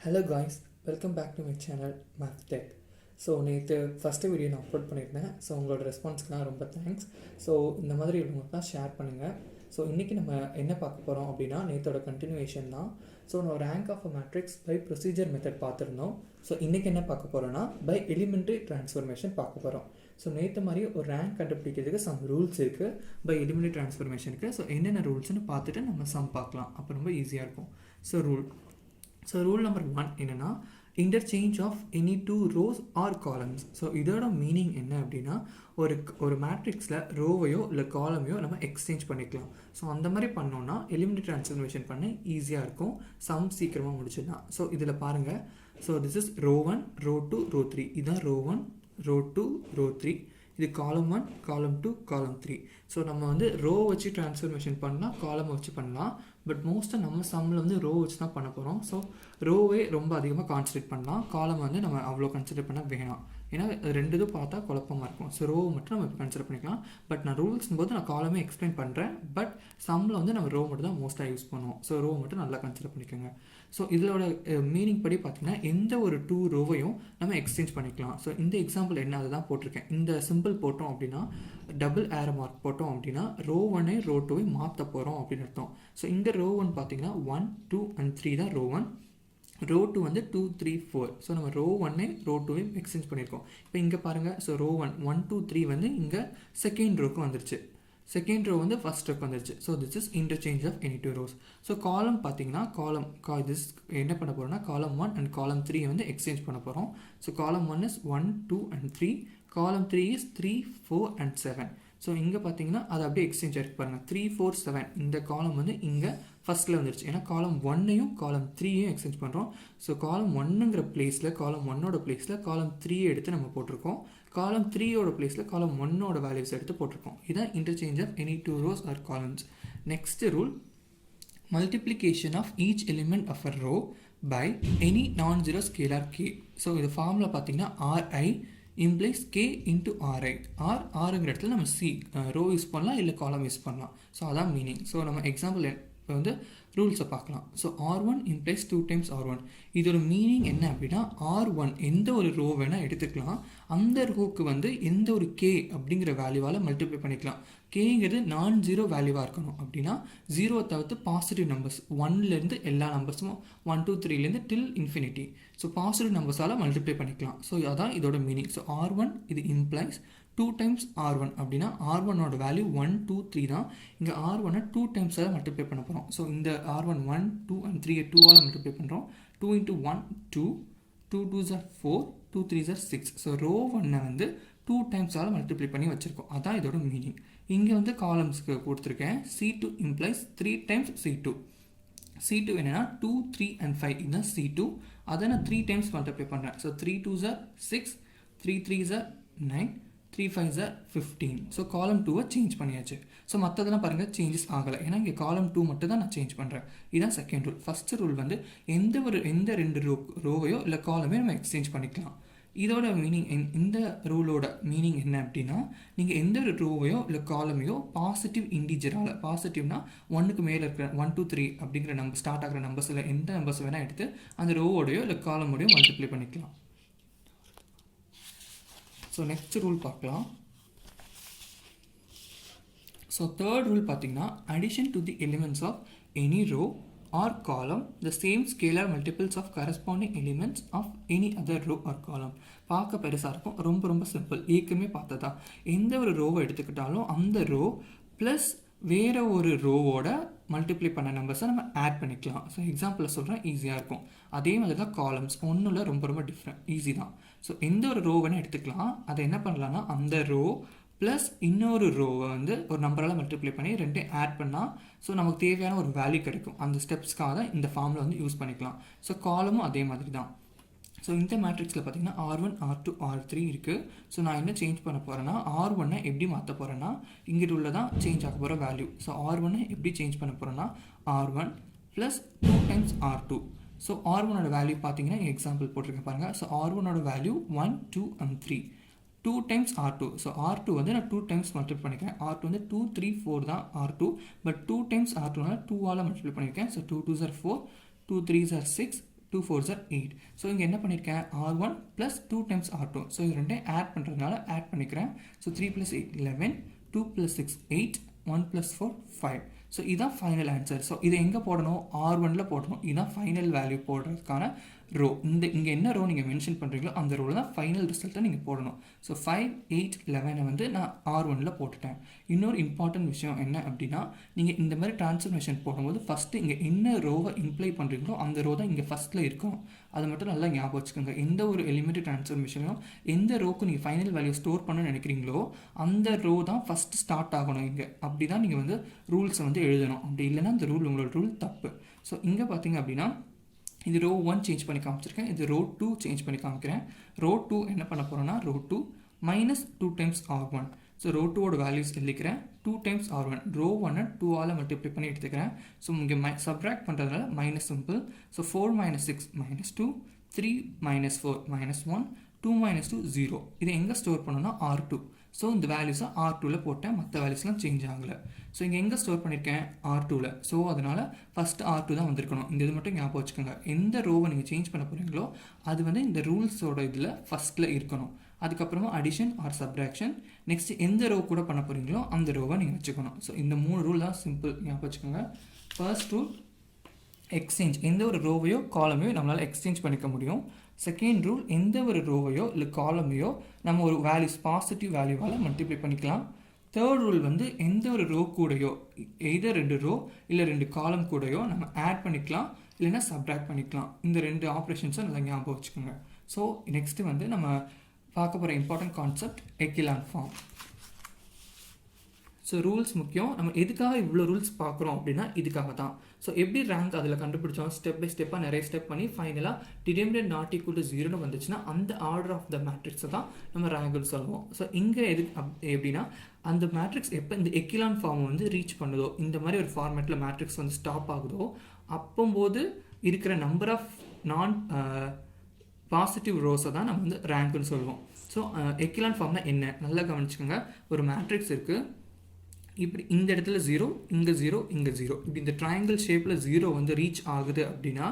Hello guys, welcome back to my channel math tech. So நேற்று first video நான் upload பண்ணியிருந்தேன். So உங்களோட ரெஸ்பான்ஸ்க்குலாம் ரொம்ப தேங்க்ஸ். ஸோ இந்த மாதிரி உள்ளவங்களுக்குலாம் ஷேர் பண்ணுங்கள். ஸோ இன்றைக்கி நம்ம என்ன பார்க்க போகிறோம் அப்படின்னா, நேற்றோட கண்டினியூவேஷன் தான். ஸோ நம்ம rank of a matrix by procedure method பார்த்துருந்தோம். ஸோ இன்றைக்கி என்ன பார்க்க போகிறோன்னா, பை எலிமெண்ட்ரி ட்ரான்ஸ்ஃபர்மேஷன் பார்க்க போகிறோம். ஸோ நேற்று மாதிரி ஒரு ரேங்க் கண்டுபிடிக்கிறதுக்கு சம் ரூல்ஸ் இருக்குது பை எலிமெண்ட்ரி ட்ரான்ஸ்ஃபர்மேஷனுக்கு. ஸோ என்னென்ன ரூல்ஸ்னு பார்த்துட்டு நம்ம சம் பார்க்கலாம். அப்போ ரொம்ப ஈஸியாக இருக்கும். ஸோ ரூல் நம்பர் 1 என்னென்னா, interchange of any 2 rows or columns. So இதோட மீனிங் என்ன அப்படின்னா, ஒரு மேட்ரிக்ஸில் ரோவையோ இல்லை காலமையோ நம்ம எக்ஸ்சேஞ்ச் பண்ணிக்கலாம். ஸோ அந்த மாதிரி பண்ணோன்னா எலிமெண்ட்ரி ட்ரான்ஸ்ஃபர்மேஷன் பண்ண ஈஸியாக இருக்கும், சம் சீக்கிரமாக முடிச்சிடலாம். ஸோ இதில் பாருங்கள், so this is row 1, row 2, row 3. இதுதான் ரோ 1, ரோ 2, ரோ 3. இது காலம் 1, காலம் 2, காலம் 3. ஸோ நம்ம வந்து ரோ வச்சு ட்ரான்ஸ்ஃபர்மேஷன் பண்ணலாம், காலம் வச்சு பண்ணலாம். பட் மோஸ்ட்டாக நம்ம சம்மில் வந்து ரோ வச்சு தான் பண்ண போகிறோம். ஸோ ரோவே ரொம்ப அதிகமாக கான்சன்ட்ரேட் பண்ணலாம், காலம் வந்து நம்ம அவ்வளோ கன்சிடர் பண்ண வேணாம். ஏன்னா ரெண்டு இதுவும் பார்த்தா குழப்பமாக இருக்கும். ஸோ ரோவை மட்டும் நம்ம இப்போ கன்சிடர் பண்ணிக்கலாம். பட் நான் ரூல்ஸ்னும் போது நான் காலமே எக்ஸ்பிளைன் பண்ணுறேன். பட் சம்மில் வந்து நம்ம ரோ மட்டும் தான் மோஸ்ட்டாக யூஸ் பண்ணுவோம். ஸோ ரோ மட்டும் நல்லா கன்சிடர் பண்ணிக்கோங்க. ஸோ இதோட மீனிங் படி பார்த்தீங்கன்னா, எந்த ஒரு 2 ரோவையும் நம்ம எக்ஸ்சேஞ்ச் பண்ணிக்கலாம். ஸோ இந்த எக்ஸாம்பிள் என்ன அதை தான் போட்டிருக்கேன். இந்த சிம்பிள் போட்டோம் அப்படின்னா, டபுள் ஏரோ மார்க் போட்டோம் அப்படின்னா, ரோ 1 ரோ 2 மாற்ற போகிறோம் அப்படின்னு அர்த்தம். ஸோ இங்கே ரோ 1 பார்த்தீங்கன்னா 1, 2 and 3 தான் ரோ 1. ரோ 2 வந்து 2, 3, 4. ஸோ நம்ம ரோ 1 ரோ 2 எக்ஸ்சேஞ்ச் பண்ணியிருக்கோம். இப்போ இங்கே பாருங்கள், ஸோ ரோ 1, 1, 2, 3 வந்து இங்கே செகண்ட் ரோக்கு வந்துருச்சு, செகண்ட் ரோ வந்து ஃபர்ஸ்ட் ரோக்கு வந்துருச்சு. So this is interchange of any 2 rows. So column பார்த்தீங்கன்னா, திஸ் என்ன பண்ண போகிறோம்னா, காலம் 1 and காலம் 3 வந்து எக்ஸ்சேஞ்ச் பண்ண போகிறோம். ஸோ காலம் 1 இஸ் 1, 2 and 3. காலம் 3 இஸ் 3, 4 and 7. ஸோ இங்கே பார்த்தீங்கன்னா அது அப்படியே எக்ஸ்சேஞ்ச் ஆகிருக்கு பாருங்கள். 3, 4, 7 இந்த காலம் வந்து இங்கே ஃபஸ்ட்டில் வந்துருச்சு. ஏன்னா காலம் 1ஐயும் காலம் 3ஐயும் எக்ஸ்சேஞ்ச் பண்ணுறோம். ஸோ காலம் 1ங்கிற பிளேஸில், காலம் 1ஓட பிளேஸில் காலம் 3 எடுத்து நம்ம போட்டிருக்கோம். காலம் 3ஓட பிளேஸில் காலம் 1ஓட வேல்யூஸ் எடுத்து போட்டிருக்கோம். இதுதான் interchange of any 2 rows or columns. Next rule, multiplication of each element of a row by any non zero scalar K. So இது ஃபார்மில் பார்த்தீங்கன்னா RI implies k into ri. ஆறுங்கிற இடத்துல நம்ம ரோ யூஸ் பண்ணலாம், இல்லை காலம் யூஸ் பண்ணலாம். ஸோ அதான் மீனிங். ஸோ நம்ம எக்ஸாம்பிள் இப்போ வந்து ரூல்ஸை பார்க்கலாம். So R1 implies 2 times R1. இதோட மீனிங் என்ன அப்படின்னா, R1 எந்த ஒரு ரோ வேணால் எடுத்துக்கலாம், அந்த ரோவுக்கு வந்து எந்த ஒரு k அப்படிங்கிற வேல்யூவால் மல்டிப்ளை பண்ணிக்கலாம். கேங்கிறது நான் ஜீரோ வேல்யூவாக இருக்கணும். அப்படின்னா ஜீரோவை தவிர்த்து பாசிட்டிவ் நம்பர்ஸ், 1லேருந்து எல்லா நம்பர்ஸும் 1, 2, 3லேருந்து டில் இன்ஃபினிட்டி. ஸோ பாசிட்டிவ் நம்பர்ஸால் மல்டிப்ளை பண்ணிக்கலாம். ஸோ அதான் இதோட மீனிங். ஸோ R1 இது இம்ப்ளைஸ் 2 times R1 அப்படின்னா R1ஓட வேல்யூ 1, 2, 3 தான். இங்கே R1 2 டைம்ஸால் மல்டிப்ளை பண்ண போகிறோம். ஸோ இந்த R1 1, 2 and 3 2ஆல் மல்டிப்ளை பண்ணுறோம். 2 into 1 2, 2 2s are 4, 2 3s are 6. So rho 1 வந்து 2 டைம்ஸால் மல்டிப்ளை பண்ணி வச்சுருக்கோம். அதான் இதோட மீனிங். இங்கே வந்து காலம்ஸ்க்கு கொடுத்துருக்கேன். C2 implies 3 times C2. C2 என்னன்னா 2, 3 and 5. இதுதான் C2. அதை நான் 3 டைம்ஸ் மல்டிப்ளை பண்ணுறேன். So 3 2s are 6, 3 3s are 9, 3 5s are 15. So காலம் 2வை சேஞ்ச் பண்ணியாச்சு. ஸோ மற்றதெல்லாம் பாருங்கள் சேஞ்சஸ் ஆகலை, ஏன்னா இங்கே காலம் 2 மட்டும் தான் நான் சேஞ்ச் பண்ணுறேன். இதுதான் செகண்ட் ரூல். ஃபஸ்ட்டு ரூல் வந்து எந்த 2 ரோவையோ இல்லை காலமே நம்ம எக்ஸ்சேஞ்ச் பண்ணிக்கலாம். இதோட மீனிங், இந்த ரூலோட மீனிங் என்ன அப்படின்னா, நீங்கள் எந்த ஒரு ரோவையோ இல்லை காலமையோ பாசிட்டிவ் இன்டிஜரால், பாசிட்டிவ்னா 1க்கு மேலே இருக்கிற 1, 2, 3 அப்படிங்கிற நம்பர் ஸ்டார்ட் ஆகிற நம்பர்ஸ் இல்லை எந்த நம்பர்ஸ் வேணால் எடுத்து அந்த ரோவோடையோ இல்லை காலமோடையோ மல்டிப்ளை பண்ணிக்கலாம். ஸோ நெக்ஸ்ட் ரூல் பார்க்கலாம். ஸோ தேர்ட் ரூல் பார்த்தீங்கன்னா, addition to the elements of any row or column the same scalar multiples of corresponding elements of any other row or column. பார்க்க பெருசாக இருக்கும், ரொம்ப சிம்பிள். ஏற்கனவே பார்த்ததா, எந்த ஒரு ரோவை எடுத்துக்கிட்டாலும் அந்த ரோ ப்ளஸ் வேறு ஒரு ரோவோட மல்டிப்ளை பண்ண நம்பர்ஸை நம்ம ஆட் பண்ணிக்கலாம். ஸோ எக்ஸாம்பிளில் சொல்கிறேன், ஈஸியாக இருக்கும். அதே மாதிரி தான் காலம்ஸ், ஒன்றும் ரொம்ப டிஃப்ரெண்ட், ஈஸி தான். ஸோ எந்த ஒரு ரோவைன்னு எடுத்துக்கலாம், அதை என்ன பண்ணலான்னா, அந்த ரோ ப்ளஸ் இன்னொரு ரோவை வந்து ஒரு நம்பரால் மல்டிப்ளை பண்ணி 2 ஆட் பண்ணால் ஸோ நமக்கு தேவையான ஒரு வேல்யூ கிடைக்கும். அந்த ஸ்டெப்ஸ்க்காக தான் இந்த ஃபார்மில் வந்து யூஸ் பண்ணிக்கலாம். ஸோ காலமும் அதே மாதிரி தான். ஸோ இந்த மேட்ரிக்ஸில் பார்த்தீங்கன்னா R1, R2, R3 இருக்குது. ஸோ நான் என்ன சேஞ்ச் பண்ண போகிறேன்னா, R1 எப்படி மாற்ற போகிறேன்னா, இங்கிட்டு உள்ள தான் சேஞ்ச் ஆக போகிற வேல்யூ. ஸோ R1 எப்படி சேஞ்ச் பண்ண போகிறேன்னா, R1 plus 2 times R2. So R1ஓட வேல்யூ பார்த்தீங்கன்னா எக்ஸாம்பிள் போட்டிருக்கேன் பாருங்கள். ஸோ R1ஓட value 1, 2 and 3. 2 times R2. So R2 வந்து நான் 2 டைம்ஸ் மல்டிப்ளை பண்ணிக்கிறேன். R2 வந்து 2, 3, 4 தான் R2. பட் 2 டைம்ஸ் R2னால 2ஆல் மல்டிப்ளை பண்ணியிருக்கேன். So 2 2s are 4, 2 3s are 6, 2 4s are 8. So இங்கே என்ன பண்ணியிருக்கேன், R1 + 2 times R2. ஸோ இது ரெண்டையும் ஆட் பண்ணுறதுனால ஆட் பண்ணிக்கிறேன். ஸோ 3 + 8 11, 2 + 6 8, 1 + 4 5. ஸோ இதுதான் ஃபைனல் ஆன்சர். ஸோ இதை எங்கே போடணும், R1ல் போடணும். இதுதான் ஃபைனல் வேல்யூ போடுறதுக்கான ரோ. இங்கே என்ன ரோ நீங்கள் மென்ஷன் பண்ணுறீங்களோ அந்த ரோவில் தான் ஃபைனல் ரிசல்ட்டை நீங்கள் போடணும். ஸோ 5 8 11 வந்து நான் R1ல் போட்டுட்டேன். இன்னொரு இம்பார்ட்டன்ட் விஷயம் என்ன அப்படின்னா, நீங்கள் இந்த மாதிரி ட்ரான்ஸ்ஃபர்மேஷன் போடும்போது ஃபஸ்ட்டு இங்கே என்ன ரோவை இம்ப்ளை பண்ணுறீங்களோ அந்த ரோ தான் இங்கே ஃபஸ்ட்டில் இருக்கும். அதை மட்டும் நல்லா ஞாபகம் வச்சுக்கோங்க. எந்த ஒரு எலிமெண்ட்ரி ட்ரான்ஸ்ஃபர்மேஷனும் எந்த ரோக்கு நீங்கள் ஃபைனல் வேல்யூ ஸ்டோர் பண்ண நினைக்கிறீங்களோ அந்த ரோ தான் ஃபஸ்ட்டு ஸ்டார்ட் ஆகணும் இங்கே. அப்படி தான் நீங்கள் வந்து ரூல்ஸை வந்து எழுதணும். அப்படி இல்லைன்னா அந்த ரூல் உங்களோட ரூல் தப்பு. ஸோ இங்கே பார்த்தீங்க அப்படின்னா இது ரோ 1 சேஞ்ச் பண்ணி காமிச்சிருக்கேன், இது ரோ 2 சேஞ்ச் பண்ணி காமிக்கிறேன். ரோ 2 என்ன பண்ண போகிறோன்னா row 2 -2 times R1. So row 2ஓட வேல்யூஸ் எழுதிக்கிறேன். 2 times R1 ரோ 1 2ஆல் மல்டிப்ளை பண்ணி எடுத்துக்கிறேன். ஸோ இங்கே சப்ராக்ட் பண்ணுறதுனால மைனஸ் சிம்பிள். ஸோ 4 - 6 -2, 3 - 4 -1, 2 - 2 0. இதை எங்கே ஸ்டோர் பண்ணணும்னா R2. ஸோ இந்த வேல்யூஸை R2வில் போட்டேன், மற்ற வேல்யூஸ்லாம் சேஞ்ச் ஆகலை. ஸோ இங்கே எங்கே ஸ்டோர் பண்ணியிருக்கேன், R2வில். ஸோ அதனால் ஃபஸ்ட்டு R2 தான் வந்திருக்கணும். இந்த இது மட்டும் ஞாபகம் வச்சுக்கோங்க. எந்த ரோவை நீங்கள் சேஞ்ச் பண்ண போகிறீங்களோ அது வந்து இந்த ரூல்ஸோட இதில் ஃபஸ்ட்டில் இருக்கணும். அதுக்கப்புறமா அடிஷன் ஆர் சப்ராக்ஷன், நெக்ஸ்ட்டு எந்த ரோ கூட பண்ண போகிறீங்களோ அந்த ரோவை நீங்கள் வச்சுக்கணும். ஸோ இந்த 3 ரூல் தான் சிம்பிள், ஞாபகம் வச்சுக்கோங்க. ஃபர்ஸ்ட் ரூல் எக்ஸ்சேஞ்ச், எந்த ஒரு ரோவையோ காலமையோ நம்மளால் எக்ஸ்சேஞ்ச் பண்ணிக்க முடியும். செகண்ட் ரூல், எந்த ஒரு ரோவையோ இல்லை காலமையோ நம்ம ஒரு வேல்யூஸ் பாசிட்டிவ் வேல்யூவால் மல்டிப்ளை பண்ணிக்கலாம். தேர்ட் ரூல் வந்து எந்த ஒரு ரோ கூடயோ எய்தர் 2 ரோ இல்லை 2 காலம் கூடயோ நம்ம ஆட் பண்ணிக்கலாம் இல்லைன்னா சப்ராக்ட் பண்ணிக்கலாம். இந்த 2 ஆப்ரேஷன்ஸை நல்லா ஞாபகம் வச்சுக்கோங்க. ஸோ நெக்ஸ்ட்டு வந்து நம்ம பார்க்க போகிற important concept echelon form. So rules முக்கியம். நம்ம எதுக்காக இவ்வளோ ரூல்ஸ் பார்க்குறோம் அப்படின்னா இதுக்காக தான். ஸோ எப்படி ரேங்க் அதில் கண்டுபிடிச்சோம், ஸ்டெப் பை ஸ்டெப்பாக நிறைய ஸ்டெப் பண்ணி ஃபைனலாக டிடெர்மினன்ட் நாட் ஈக்குவல் டு 0ன்னு வந்துச்சுன்னா அந்த ஆர்டர் ஆஃப் த மேட்ரிக்ஸை தான் நம்ம ரேங்க்னு சொல்லுவோம். ஸோ இங்கே எப்படின்னா அந்த மேட்ரிக்ஸ் எப்போ இந்த எக்கிலான் ஃபார்ம் வந்து ரீச் பண்ணுதோ, இந்த மாதிரி ஒரு ஃபார்மேட்டில் மேட்ரிக்ஸ் வந்து ஸ்டாப் ஆகுதோ அப்போது இருக்கிற நம்பர் ஆஃப் நான் பாசிட்டிவ் ரோஸை தான் நம்ம வந்து ரேங்க்னு சொல்லுவோம். ஸோ எக்கிலான் ஃபார்ம்னா என்ன நல்லா கவனிச்சுக்கோங்க. ஒரு மேட்ரிக்ஸ் இருக்குது, இப்படி இந்த இடத்துல 0, இங்கே 0, இங்கே 0, இப்படி இந்த ட்ரையாங்கிள் ஷேப்பில் 0 வந்து ரீச் ஆகுது அப்படின்னா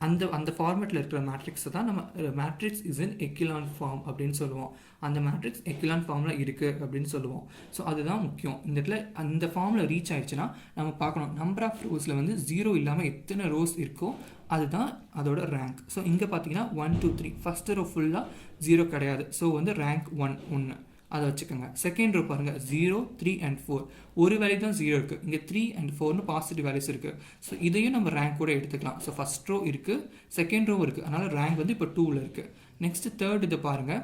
அந்த ஃபார்மேட்டில் இருக்கிற மேட்ரிக்ஸை தான் நம்ம matrix is in echelon form அப்படின்னு சொல்லுவோம். அந்த மேட்ரிக்ஸ் எக்கிலான் ஃபார்மில் இருக்குது அப்படின்னு சொல்லுவோம். ஸோ அதுதான் முக்கியம். இந்த இடத்துல அந்த ஃபார்மில் ரீச் ஆயிடுச்சுன்னா நம்ம பார்க்கணும் நம்பர் ஆஃப் ரோஸில் வந்து 0 இல்லாமல் எத்தனை ரோஸ் இருக்கோ அதுதான் அதோட ரேங்க். ஸோ இங்கே பார்த்தீங்கன்னா 1 2 3 ஃபஸ்ட்டு ரோ ஃபுல்லாக 0 கிடையாது. ஸோ வந்து ரேங்க் 1 அதை வச்சுக்கோங்க. செகண்ட் ரோ பாருங்கள் 0 3 and 4 ஒரு வேல்யூ தான் 0 இருக்குது. இங்கே 3 and 4னு பாசிட்டிவ் வேல்யூஸ் இருக்குது. ஸோ இதையும் நம்ம ரேங்க் கூட எடுத்துக்கலாம். ஸோ ஃபஸ்ட் ரோ இருக்குது, செகண்ட் ரோ இருக்குது, அதனால் ரேங்க் வந்து இப்போ 2ல் இருக்குது. நெக்ஸ்ட்டு தேர்ட் இதை பாருங்கள்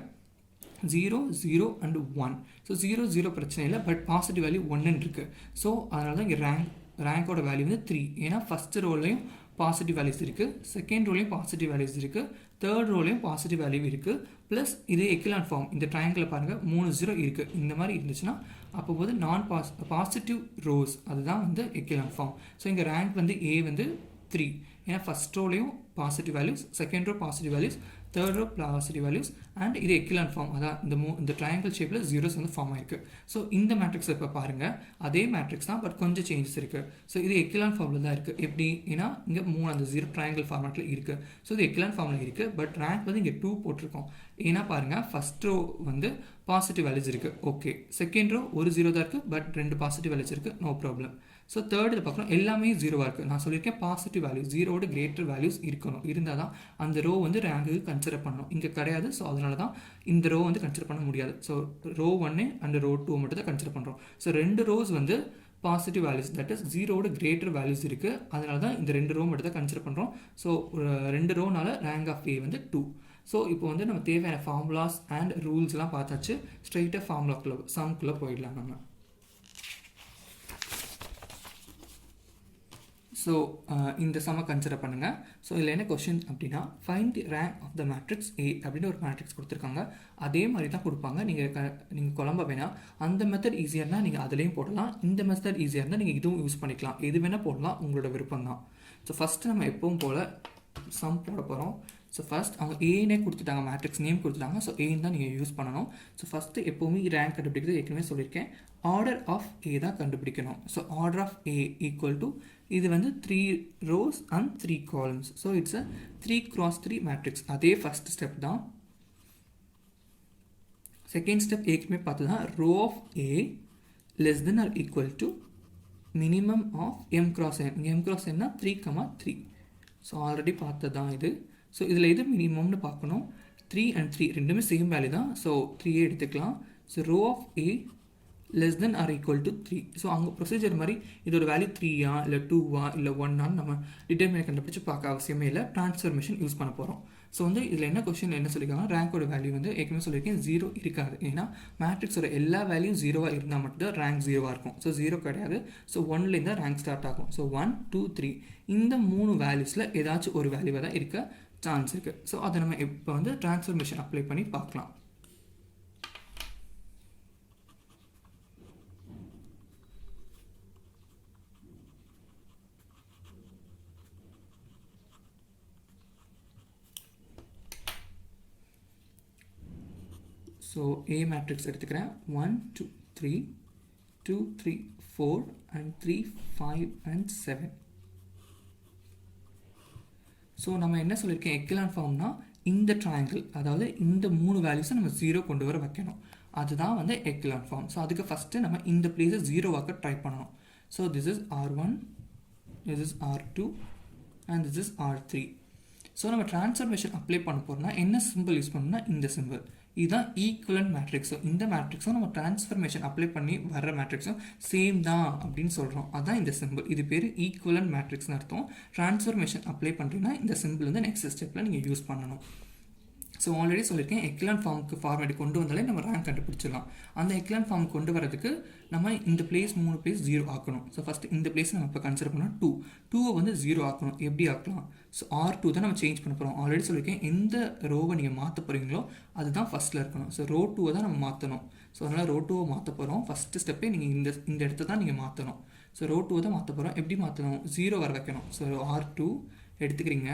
0 0 and 1. ஸோ 0 0 பிரச்சனை இல்லை, பட் பாசிட்டிவ் வேல்யூ 1ன்னு இருக்குது. ஸோ அதனால தான் இங்கே ரேங்கோட வேல்யூ வந்து 3. ஏன்னா ஃபஸ்ட்டு ரோலையும் பாசிட்டிவ் வேல்யூஸ் இருக்குது, செகண்ட் ரோலையும் பாசிட்டிவ் வேல்யூஸ் இருக்குது, தேர்ட் ரோலையும் பாசிட்டிவ் வேல்யூ இருக்குது. ப்ளஸ் இது எக்கிலான் ஃபார்ம், இந்த ட்ரையாங்கில் பாருங்கள் 3 0 இருக்குது. இந்த மாதிரி இருந்துச்சுன்னா அப்போது பாசிட்டிவ் ரோஸ் அதுதான் வந்து எக்கிலான் ஃபார்ம். ஸோ இங்கே ரேங்க் வந்து A வந்து 3. ஏன்னா ஃபஸ்ட் ரோலையும் positive values, second row positive values, third row positive values, and இது எக்கிலான் ஃபார்ம். அதான் இந்த ட்ரையாங்கிள் ஷேப்பில் ஜீரோஸ் வந்து ஃபார்ம் ஆயிருக்கு. ஸோ இந்த மேட்ரிக்ஸ் இப்போ பாருங்கள் அதே மேட்ரிக்ஸ் தான், பட் கொஞ்சம் சேஞ்சஸ் இருக்குது. ஸோ இது எக்கிலான் ஃபார்மில் தான் இருக்குது. எப்படி ஏன்னா இங்கே 3 அந்த 0 ட்ரையாங்கிள் ஃபார்மேட்டில் இருக்குது. ஸோ இது எக்கிலான் ஃபார்மில் இருக்குது, பட் ரேங்க் வந்து இங்கே 2 போட்டிருக்கோம். ஏன்னா பாருங்கள் ஃபஸ்ட் ரோ வந்து பாசிட்டிவ் வேல்யூஸ் இருக்குது, ஓகே. செகண்ட் ரோ ஒரு 0 தான் இருக்குது, பட் 2 பாசிட்டிவ் வேல்யூஸ் இருக்குது, நோ ப்ராப்ளம். ஸோ தேர்ட் இதை பார்க்குறோம் எல்லாமே 0வாக இருக்குது. நான் சொல்லியிருக்கேன் பாசிட்டிவ் வேல்யூ 0வோட கிரேட்டர் வேல்யூஸ் இருக்கணும், இருந்தால் தான் அந்த ரோ வந்து ரேங்குக்கு கன்சிடர் பண்ணணும். இங்கே கிடையாது. ஸோ அதனால தான் இந்த ரோ வந்து கன்சிடர் பண்ண முடியாது. ஸோ ரோ 1 அண்ட் ரோ 2 மட்டும் தான் கன்சிடர் பண்ணுறோம். ஸோ 2 ரோஸ் வந்து பாசிட்டிவ் வேல்யூஸ், தட் இஸ் 0வோட கிரேட்டர் வேல்யூஸ் இருக்குது. அதனால தான் இந்த 2 ரோ மட்டும் தான் கன்சிடர் பண்ணுறோம். ஸோ 2 ரோனால ரேங்க் ஆஃப் A வந்து 2. ஸோ இப்போ வந்து நம்ம தேவையான ஃபார்முலாஸ் அண்ட் ரூல்ஸ்லாம் பார்த்தாச்சு. ஸ்ட்ரெயிட்டாக ஃபார்முலாக்குள்ளே சம்குள்ளே போயிடலாம் நம்ம. ஸோ இந்த சம்மை கன்சிடர் பண்ணுங்கள். ஸோ இதில் என்ன கொஷின் அப்படின்னா find the rank of the matrix A அப்படின்னு ஒரு மேட்ரிக்ஸ் கொடுத்துருக்காங்க. அதே மாதிரி தான் கொடுப்பாங்க. நீங்கள் குழம்ப வேணாம். அந்த மெத்தட் ஈஸியாக இருந்தால் நீங்கள் அதுலேயும் போடலாம், இந்த மெத்தட் ஈஸியாக இருந்தால் நீங்கள் இதுவும் யூஸ் பண்ணிக்கலாம். எது வேணால் போடலாம், உங்களோட விருப்பம் தான். ஸோ ஃபஸ்ட்டு நம்ம எப்பவும் போல் சம் போட போகிறோம். ஸோ ஃபஸ்ட் அவங்க ஏனே கொடுத்துட்டாங்க, மேட்ரிக்ஸ் நேம் கொடுத்துட்டாங்க. ஸோ ஏன்னு தான் நீங்கள் யூஸ் பண்ணணும். ஸோ ஃபஸ்ட்டு எப்போவுமே ரேங்க் கண்டுபிடிக்கிறது ஏற்கனவே சொல்லியிருக்கேன், ஆர்டர் ஆஃப் A தான் கண்டுபிடிக்கணும். So order of A equal to இது வந்து 3 rows and 3 columns. So it's a 3 cross 3 matrix. அதே ஃபர்ஸ்ட் ஸ்டெப் தான். செகண்ட் ஸ்டெப் ஏற்கனவே பார்த்ததுதான் row of A less than or equal to minimum of m cross n. m cross n 3,3. So already பார்த்தது தான் இது. So இதில் எது மினிமம்னு பார்க்கணும். 3 and 3 ரெண்டுமே சேம் வேல்யூ தான். ஸோ 3 எடுத்துக்கலாம். So row of A less than or equal to 3. So அங்கே ப்ரொசீஜர் மாதிரி இதோட வேல்யூ 3ஆ இல்லை 2வா இல்லை 1ஆன்னு நம்ம டிட்டர்மினை கண்டுபிடிச்சு பார்க்க அவசியமே இல்லை. ட்ரான்ஸ்ஃபர்மேஷன் யூஸ் பண்ண போகிறோம். ஸோ வந்து இதில் என்ன கொஸ்டின் என்ன சொல்லியிருக்காங்க, ரேங்கோட வேல்யூ வந்து ஏற்கனவே சொல்லியிருக்கேன் 0 இருக்காது. ஏன்னா மேட்ரிக்ஸோட எல்லா வேல்யூ 0வாக இருந்தால் மட்டும்தான் ரேங்க் 0வாக இருக்கும். ஸோ 0 கிடையாது. ஸோ 1லேருந்து தான் ரேங்க் ஸ்டார்ட் ஆகும். ஸோ 1, 2, 3 இந்த 3 வேல்யூஸில் ஏதாச்சும் ஒரு வேல்யூவாக தான் இருக்க சான்ஸ் இருக்குது. ஸோ அதை நம்ம இப்போ வந்து ட்ரான்ஸ்ஃபர்மேஷன் அப்ளை பண்ணி பார்க்கலாம். ஸோ A மேட்ரிக்ஸ் எடுத்துக்கிறேன். 1, 2, 3, 2, 3, 4 and 3, 5 and 7. ஸோ நம்ம என்ன சொல்லியிருக்கேன், எக்கலான் ஃபார்ம்னா இந்த ட்ரையாங்கிள், அதாவது இந்த 3 வேல்யூஸை நம்ம 0 கொண்டு வர வைக்கணும். அதுதான் வந்து எக்கலான் ஃபார்ம். ஸோ அதுக்கு ஃபஸ்ட்டு நம்ம இந்த பிளேஸை 0 ஆக்க ட்ரை பண்ணணும். So this is R1, this is R2 and this is R3. So நம்ம ட்ரான்ஸ்ஃபர்மேஷன் அப்ளை பண்ண போகிறோம்னா என்ன சிம்பிள் யூஸ் பண்ணணும்னா இந்த சிம்பிள். இதுதான் ஈக்குவலன்ட் மேட்ரிக்ஸ். இந்த மேட்ரிக்ஸும் நம்ம ட்ரான்ஸ்ஃபர்மேஷன் அப்ளை பண்ணி வர்ற மேட்ரிக்ஸும் சேம் தான் அப்படின்னு சொல்கிறோம். அதுதான் இந்த சிம்பிள். இது பேர் ஈக்குவலன்ட் மேட்ரிக்ஸ்னு அர்த்தம். ட்ரான்ஸ்ஃபர்மேஷன் அப்ளை பண்ணுறீங்கன்னா இந்த சிம்பிள் வந்து நெக்ஸ்ட் ஸ்டெப்பில் நீங்கள் யூஸ் பண்ணணும். ஸோ ஆல்ரெடி சொல்லியிருக்கேன், எக்கலான் ஃபார்முக்கு ஃபார்மேட் கொண்டு வந்தாலே நம்ம ரேங்க் கண்டுபிடிச்சிடலாம். அந்த எக்கலான் ஃபார்ம் கொண்டு வரதுக்கு நம்ம இந்த பிளேஸ் 3 பிளேஸ் 0 ஆக்கணும். ஸோ ஃபஸ்ட்டு இந்த பிளேஸ் நம்ம இப்போ கன்சிடர் பண்ணால் 2வை வந்து 0 ஆக்கணும். எப்படி ஆக்கலாம்? ஸோ R2 தான் நம்ம சேஞ்ச் பண்ண போகிறோம். ஆல்ரெடி சொல்லியிருக்கேன், எந்த ரோவை நீங்கள் மாற்ற போகிறீங்களோ அதுதான் ஃபஸ்ட்டில் இருக்கணும். ஸோ row 2வை தான் நம்ம மாற்றணும். ஸோ அதனால் row 2வை மாற்ற போகிறோம். ஃபஸ்ட்டு ஸ்டெப்பே நீங்கள் இந்த இடத்த தான் நீங்கள் மாற்றணும். ஸோ row 2வை தான் மாற்ற போகிறோம். எப்படி மாற்றணும்? 0 வர வைக்கணும். ஸோ R2 எடுத்துக்கிறீங்க.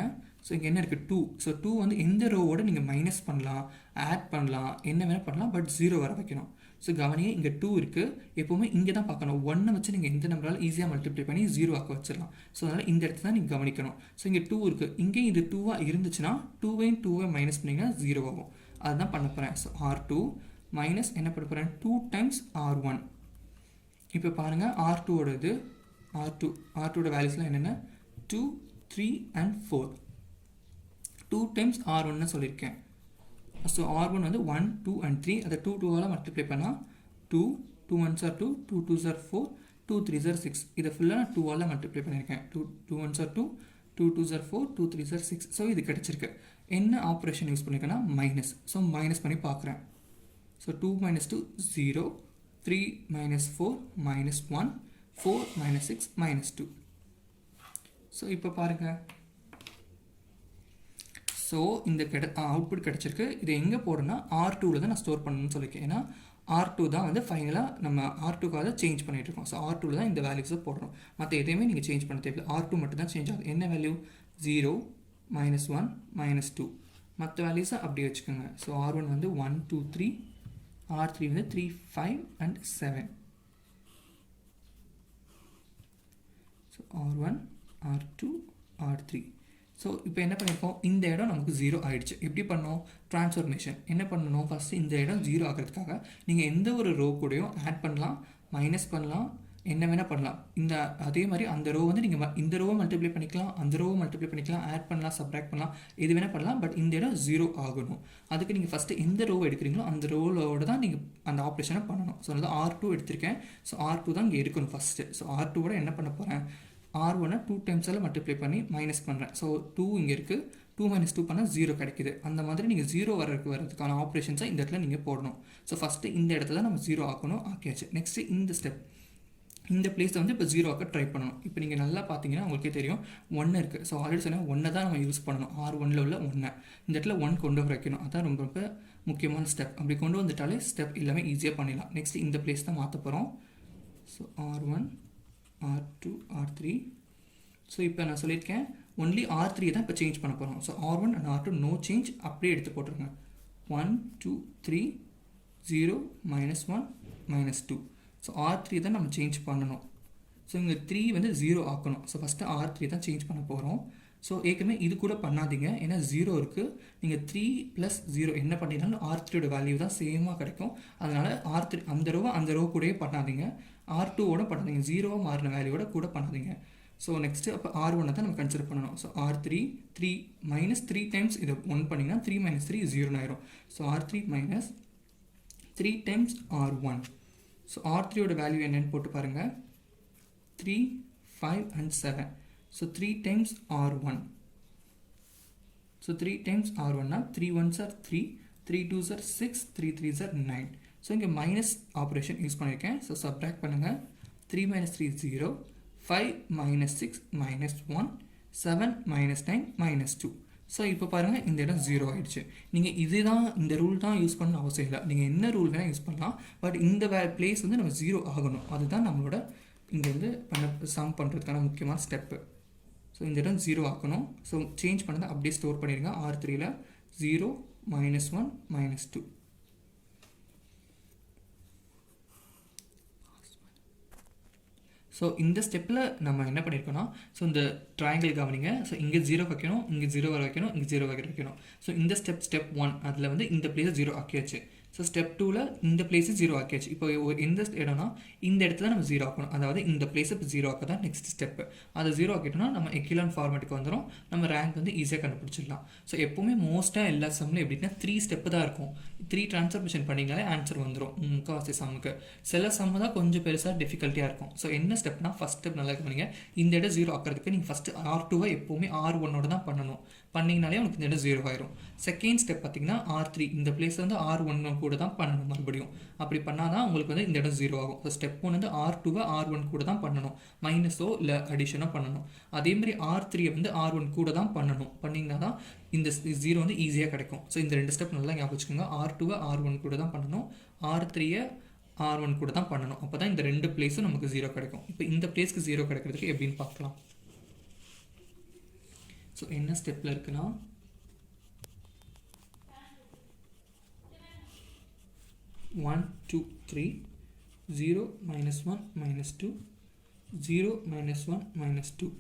ஸோ இங்கே என்ன இருக்குது? 2. ஸோ 2 வந்து எந்த ரோவோட நீங்கள் மைனஸ் பண்ணலாம், ஆட் பண்ணலாம், என்ன வேணால் பண்ணலாம், பட் 0 வர வைக்கணும். ஸோ கவனிங்க, இங்கே 2 இருக்குது. எப்போவுமே இங்கே தான் பார்க்கணும். 1 வச்சு நீங்கள் எந்த நம்பரால் ஈஸியாக மல்டிப்ளை பண்ணி 0 ஆக்க வச்சிடலாம். ஸோ அதனால் இந்த இடத்துல தான் நீங்கள் கவனிக்கணும். ஸோ இங்கே 2 இருக்குது. இங்கேயும் இது 2வாக இருந்துச்சுன்னா 2வை மைனஸ் பண்ணிங்கன்னா 0 ஆகும். அதுதான் பண்ண போகிறேன். ஸோ R2 மைனஸ் என்ன பண்ண போகிறேன்? 2 டைம்ஸ் R1. இப்போ பாருங்கள், R2ஓட இது R2ஓட வேல்யூஸ்லாம் என்னென்ன? 2, 3 and 4. 2 டைம்ஸ் R1ன்னு சொல்லியிருக்கேன். ஸோ R1 வந்து 1, 2 and 3. அதை 2 மல்டிப்ளை பண்ணால் 2, 2 1s are 2, 2 2s are 4, 2 3s are 6. இதை ஃபுல்லாக நான் 2 மல்டிப்ளை பண்ணியிருக்கேன். 2 1s are 2, 2 2s are 4, 2 3s are 6. So இது கிடச்சிருக்கு. என்ன ஆப்ரேஷன் யூஸ் பண்ணியிருக்கேன்னா மைனஸ். ஸோ மைனஸ் பண்ணி பார்க்குறேன். So 2 minus 2 0, 3 minus 4 minus 1, 4 minus 6 minus 2. So இப்போ பாருங்கள், ஸோ இந்த அவுட்புட் கிடச்சிருக்கு. இது எங்கே போடணும்னா R2வில் தான் நான் ஸ்டோர் பண்ணணும்னு சொல்லியிருக்கேன். ஏன்னா R2 தான் வந்து ஃபைனலாக நம்ம R2க்காக சேஞ்ச் பண்ணிகிட்டு இருக்கோம். ஸோ R2வில் தான் இந்த வேல்யூஸை போடணும். மற்ற எதையுமே நீங்கள் சேஞ்ச் பண்ண தேவையில்லை. R2 மட்டும் தான் சேஞ்ச் ஆகுது. என்ன வேல்யூ? 0, -1, -2. மற்ற வேல்யூஸை அப்படியே வச்சுக்கோங்க. ஸோ R1 வந்து 1, 2, 3, R3 வந்து 3, 5 and 7. So R1, R2, R3. So இப்போ என்ன பண்ணியிருக்கோம், இந்த இடம் நமக்கு 0 ஆகிடுச்சு. எப்படி பண்ணோம்? ட்ரான்ஸ்ஃபர்மேஷன் என்ன பண்ணணும்? ஃபஸ்ட்டு இந்த இடம் 0 ஆகிறதுக்காக நீங்கள் எந்த ஒரு ரோ கூடயும் ஆட் பண்ணலாம், மைனஸ் பண்ணலாம், என்ன வேணால் பண்ணலாம். அதே மாதிரி அந்த ரோ வந்து நீங்கள் இந்த ரோவை மல்டிப்ளை பண்ணிக்கலாம், அந்த ரோவை மல்டிப்ளை பண்ணிக்கலாம், ஆட் பண்ணலாம், சப்ராக்ட் பண்ணலாம், எது வேணால் பண்ணலாம். பட் இந்த இடம் 0 ஆகணும். அதுக்கு நீங்கள் ஃபஸ்ட்டு எந்த ரோவை எடுக்கிறீங்களோ அந்த ரோவோட தான் நீங்கள் அந்த ஆப்ரேஷனை பண்ணணும். ஸோ அதனால் R2 எடுத்திருக்கேன். ஸோ R2 தான் இங்கே இருக்கணும் ஃபஸ்ட்டு. ஸோ R2வோட என்ன பண்ண போகிறேன்? R1 2 டைம்ஸால் மல்டிப்ளை பண்ணி மைனஸ் பண்ணுறேன். ஸோ 2 இங்கே இருக்குது. 2 - 2 பண்ணால் 0 கிடைக்குது. அந்த மாதிரி நீங்கள் 0 வரதுக்கான ஆப்ரேஷன்ஸை இந்த இடத்துல நீங்கள் போடணும். ஸோ ஃபஸ்ட்டு இந்த இடத்துல நம்ம 0 ஆக்கணும். ஆக்கியாச்சு. நெக்ஸ்ட்டு இந்த ஸ்டெப், இந்த பிளேஸில் வந்து இப்போ 0 ஆக்க ட்ரை பண்ணணும். இப்போ நீங்கள் நல்லா பார்த்தீங்கன்னா உங்களுக்கே தெரியும் 1 இருக்குது. ஸோ ஆல்ரெடி சொன்னால் 1 தான் நம்ம யூஸ் பண்ணணும். R1ல் உள்ள 1 இந்த இடத்துல 1 கொண்டு வர வைக்கணும். அதான் ரொம்ப ரொம்ப முக்கியமான ஸ்டெப். அப்படி கொண்டு வந்துட்டாலே ஸ்டெப் எல்லாமே ஈஸியாக பண்ணிடலாம். நெக்ஸ்ட் இந்த பிளேஸ் தான் மாற்ற போகிறோம். So R1, R2, R3. So இப்போ நான் சொல்லியிருக்கேன், ஒன்லி R3 தான் இப்போ சேஞ்ச் பண்ண போகிறோம். So R1 and R2 no change, அப்படியே எடுத்து போட்டுருங்க. 1, 2, 3, 0, -1, -2. ஸோ R3 தான் நம்ம சேஞ்ச் பண்ணணும். ஸோ இங்கே 3 வந்து 0 ஆக்கணும். ஸோ ஃபஸ்ட்டு R3 தான் சேஞ்ச் பண்ண போகிறோம். ஸோ ஏற்கனவே இது கூட பண்ணாதீங்க, ஏன்னா 0 இருக்குது. நீங்கள் 3 + 0 என்ன பண்ணினாலும் R3யோட வேல்யூ தான் சேமாக கிடைக்கும். அதனால் R3 அந்த ரோ கூடயே பண்ணாதீங்க, R2ஓட பண்ணாதீங்க, 0 மாறின வேல்யூவோட கூட பண்ணாதீங்க. ஸோ நெக்ஸ்ட்டு அப்போ R1 தான் நம்ம கன்சிடர் பண்ணணும். ஸோ R3 3 டைம்ஸ் இதை 1 பண்ணிங்கன்னா 3 - 3 0 ஆயிரும். So R3 - 3 times R1. So R3யோட வேல்யூ என்னன்னு போட்டு பாருங்கள், 3, 5 and 7. So 3 times R1. So 3 times R1 now 3 1s are 3, 3 2s are 6, 3 3s are 9. So இங்கே மைனஸ் ஆப்ரேஷன் யூஸ் பண்ணியிருக்கேன். ஸோ சப்ராக்ட் பண்ணுங்கள். 3 - 3 0, 5 - 6 -1, 7 - 9 -2. ஸோ இப்போ பாருங்கள் இந்த இடம் 0 ஆகிடுச்சு. நீங்கள் இந்த ரூல் தான் யூஸ் பண்ண அவசியம் இல்லை, நீங்கள் என்ன ரூல் வேணால் யூஸ் பண்ணலாம். பட் இந்த பிளேஸ் வந்து நம்ம 0 ஆகணும். அதுதான் நம்மளோட இங்கேருந்து சம் பண்ணுறதுக்கான முக்கியமான ஸ்டெப்பு. ஸோ இந்த இடம் 0 ஆக்கணும். ஸோ சேஞ்ச் பண்ணதை அப்படியே ஸ்டோர் பண்ணிடுங்க. R3ல் 0 -1 -2. ஸோ இந்த ஸ்டெப்பில் நம்ம என்ன பண்ணியிருக்கோன்னா, ஸோ இந்த ட்ரையாங்கிள் கவனிங்க. ஸோ இங்கே 0 வைக்கணும், இங்கே 0 வர வைக்கணும், இங்கே 0 வைக்கணும். ஸோ இந்த ஸ்டெப் 1 அதில் வந்து இந்த பிளேஸை 0 ஆக்கியாச்சு. ஸோ ஸ்டெப் 2ல் இந்த பிளேஸு 0 ஆக்கியாச்சு. இப்போ எந்த இடம்னா இந்த இடத்துல நம்ம 0 ஆக்கணும். அதாவது இந்த பிளேஸை இப்போ 0 ஆக்க தான் நெக்ஸ்ட் ஸ்டெப்பு. அதை 0 ஆக்கிட்டோம்னா நம்ம எக்கிலான் ஃபார்மேட்டுக்கு வந்துடும். நம்ம ரேங்க் வந்து ஈஸியாக கண்டுபிடிச்சிடலாம். ஸோ எப்போவுமே மோஸ்ட்டாக எல்லா சம்மில் எப்படின்னா 3 ஸ்டெப்பு தான் இருக்கும். 3 ட்ரான்ஸ்ஃபர்மேஷன் பண்ணிங்கனாலே ஆன்சர் வந்துடும் முக்கால்வாசி சம்முக்கு. சில சம்மு தான் கொஞ்சம் பெருசாக டிஃபிகல்ட்டியாக இருக்கும். ஸோ என்ன ஸ்டெப்னா, ஃபஸ்ட் ஸ்டெப் நல்லா பண்ணிங்க. இந்த இடம் 0 ஆக்கிறதுக்கு நீங்கள் ஃபஸ்ட்டு R2வை எப்போவுமே R1ஓட தான் பண்ணணும். பண்ணிங்கனாலே உங்களுக்கு இந்த இடம் 0 ஆயிரும். செகண்ட் ஸ்டெப் பார்த்தீங்கன்னா R3 இந்த பிளேஸ் வந்து R1 கூட தான் பண்ணணும் மறுபடியும். அப்படி பண்ணால் தான் உங்களுக்கு வந்து இந்த இடம் 0 ஆகும். ஸோ ஸ்டெப் 1 வந்து R2வை R1 கூட தான் பண்ணணும், மைனஸோ இல்லை அடிஷனோ பண்ணணும். அதேமாதிரி R3யை வந்து R1 கூட தான் பண்ணணும். பண்ணிங்கன்னா தான் இந்த 0 வந்து ஈஸியாக கிடைக்கும். ஸோ இந்த 2 ஸ்டெப் நல்லா ஞாபகம் வச்சுக்கோங்க. R2வை R1 கூட தான் பண்ணணும், R3யை R1 கூட தான் பண்ணணும். அப்போ தான் இந்த 2 பிளேஸும் நமக்கு 0 கிடைக்கும். இப்போ இந்த பிளேஸ்க்கு 0 கிடைக்கிறதுக்கு எப்படின்னு பார்க்கலாம். ஸோ என்ன ஸ்டெப்பில் இருக்குன்னா, 1 2 3 0 -1 -2 0 -1 -2.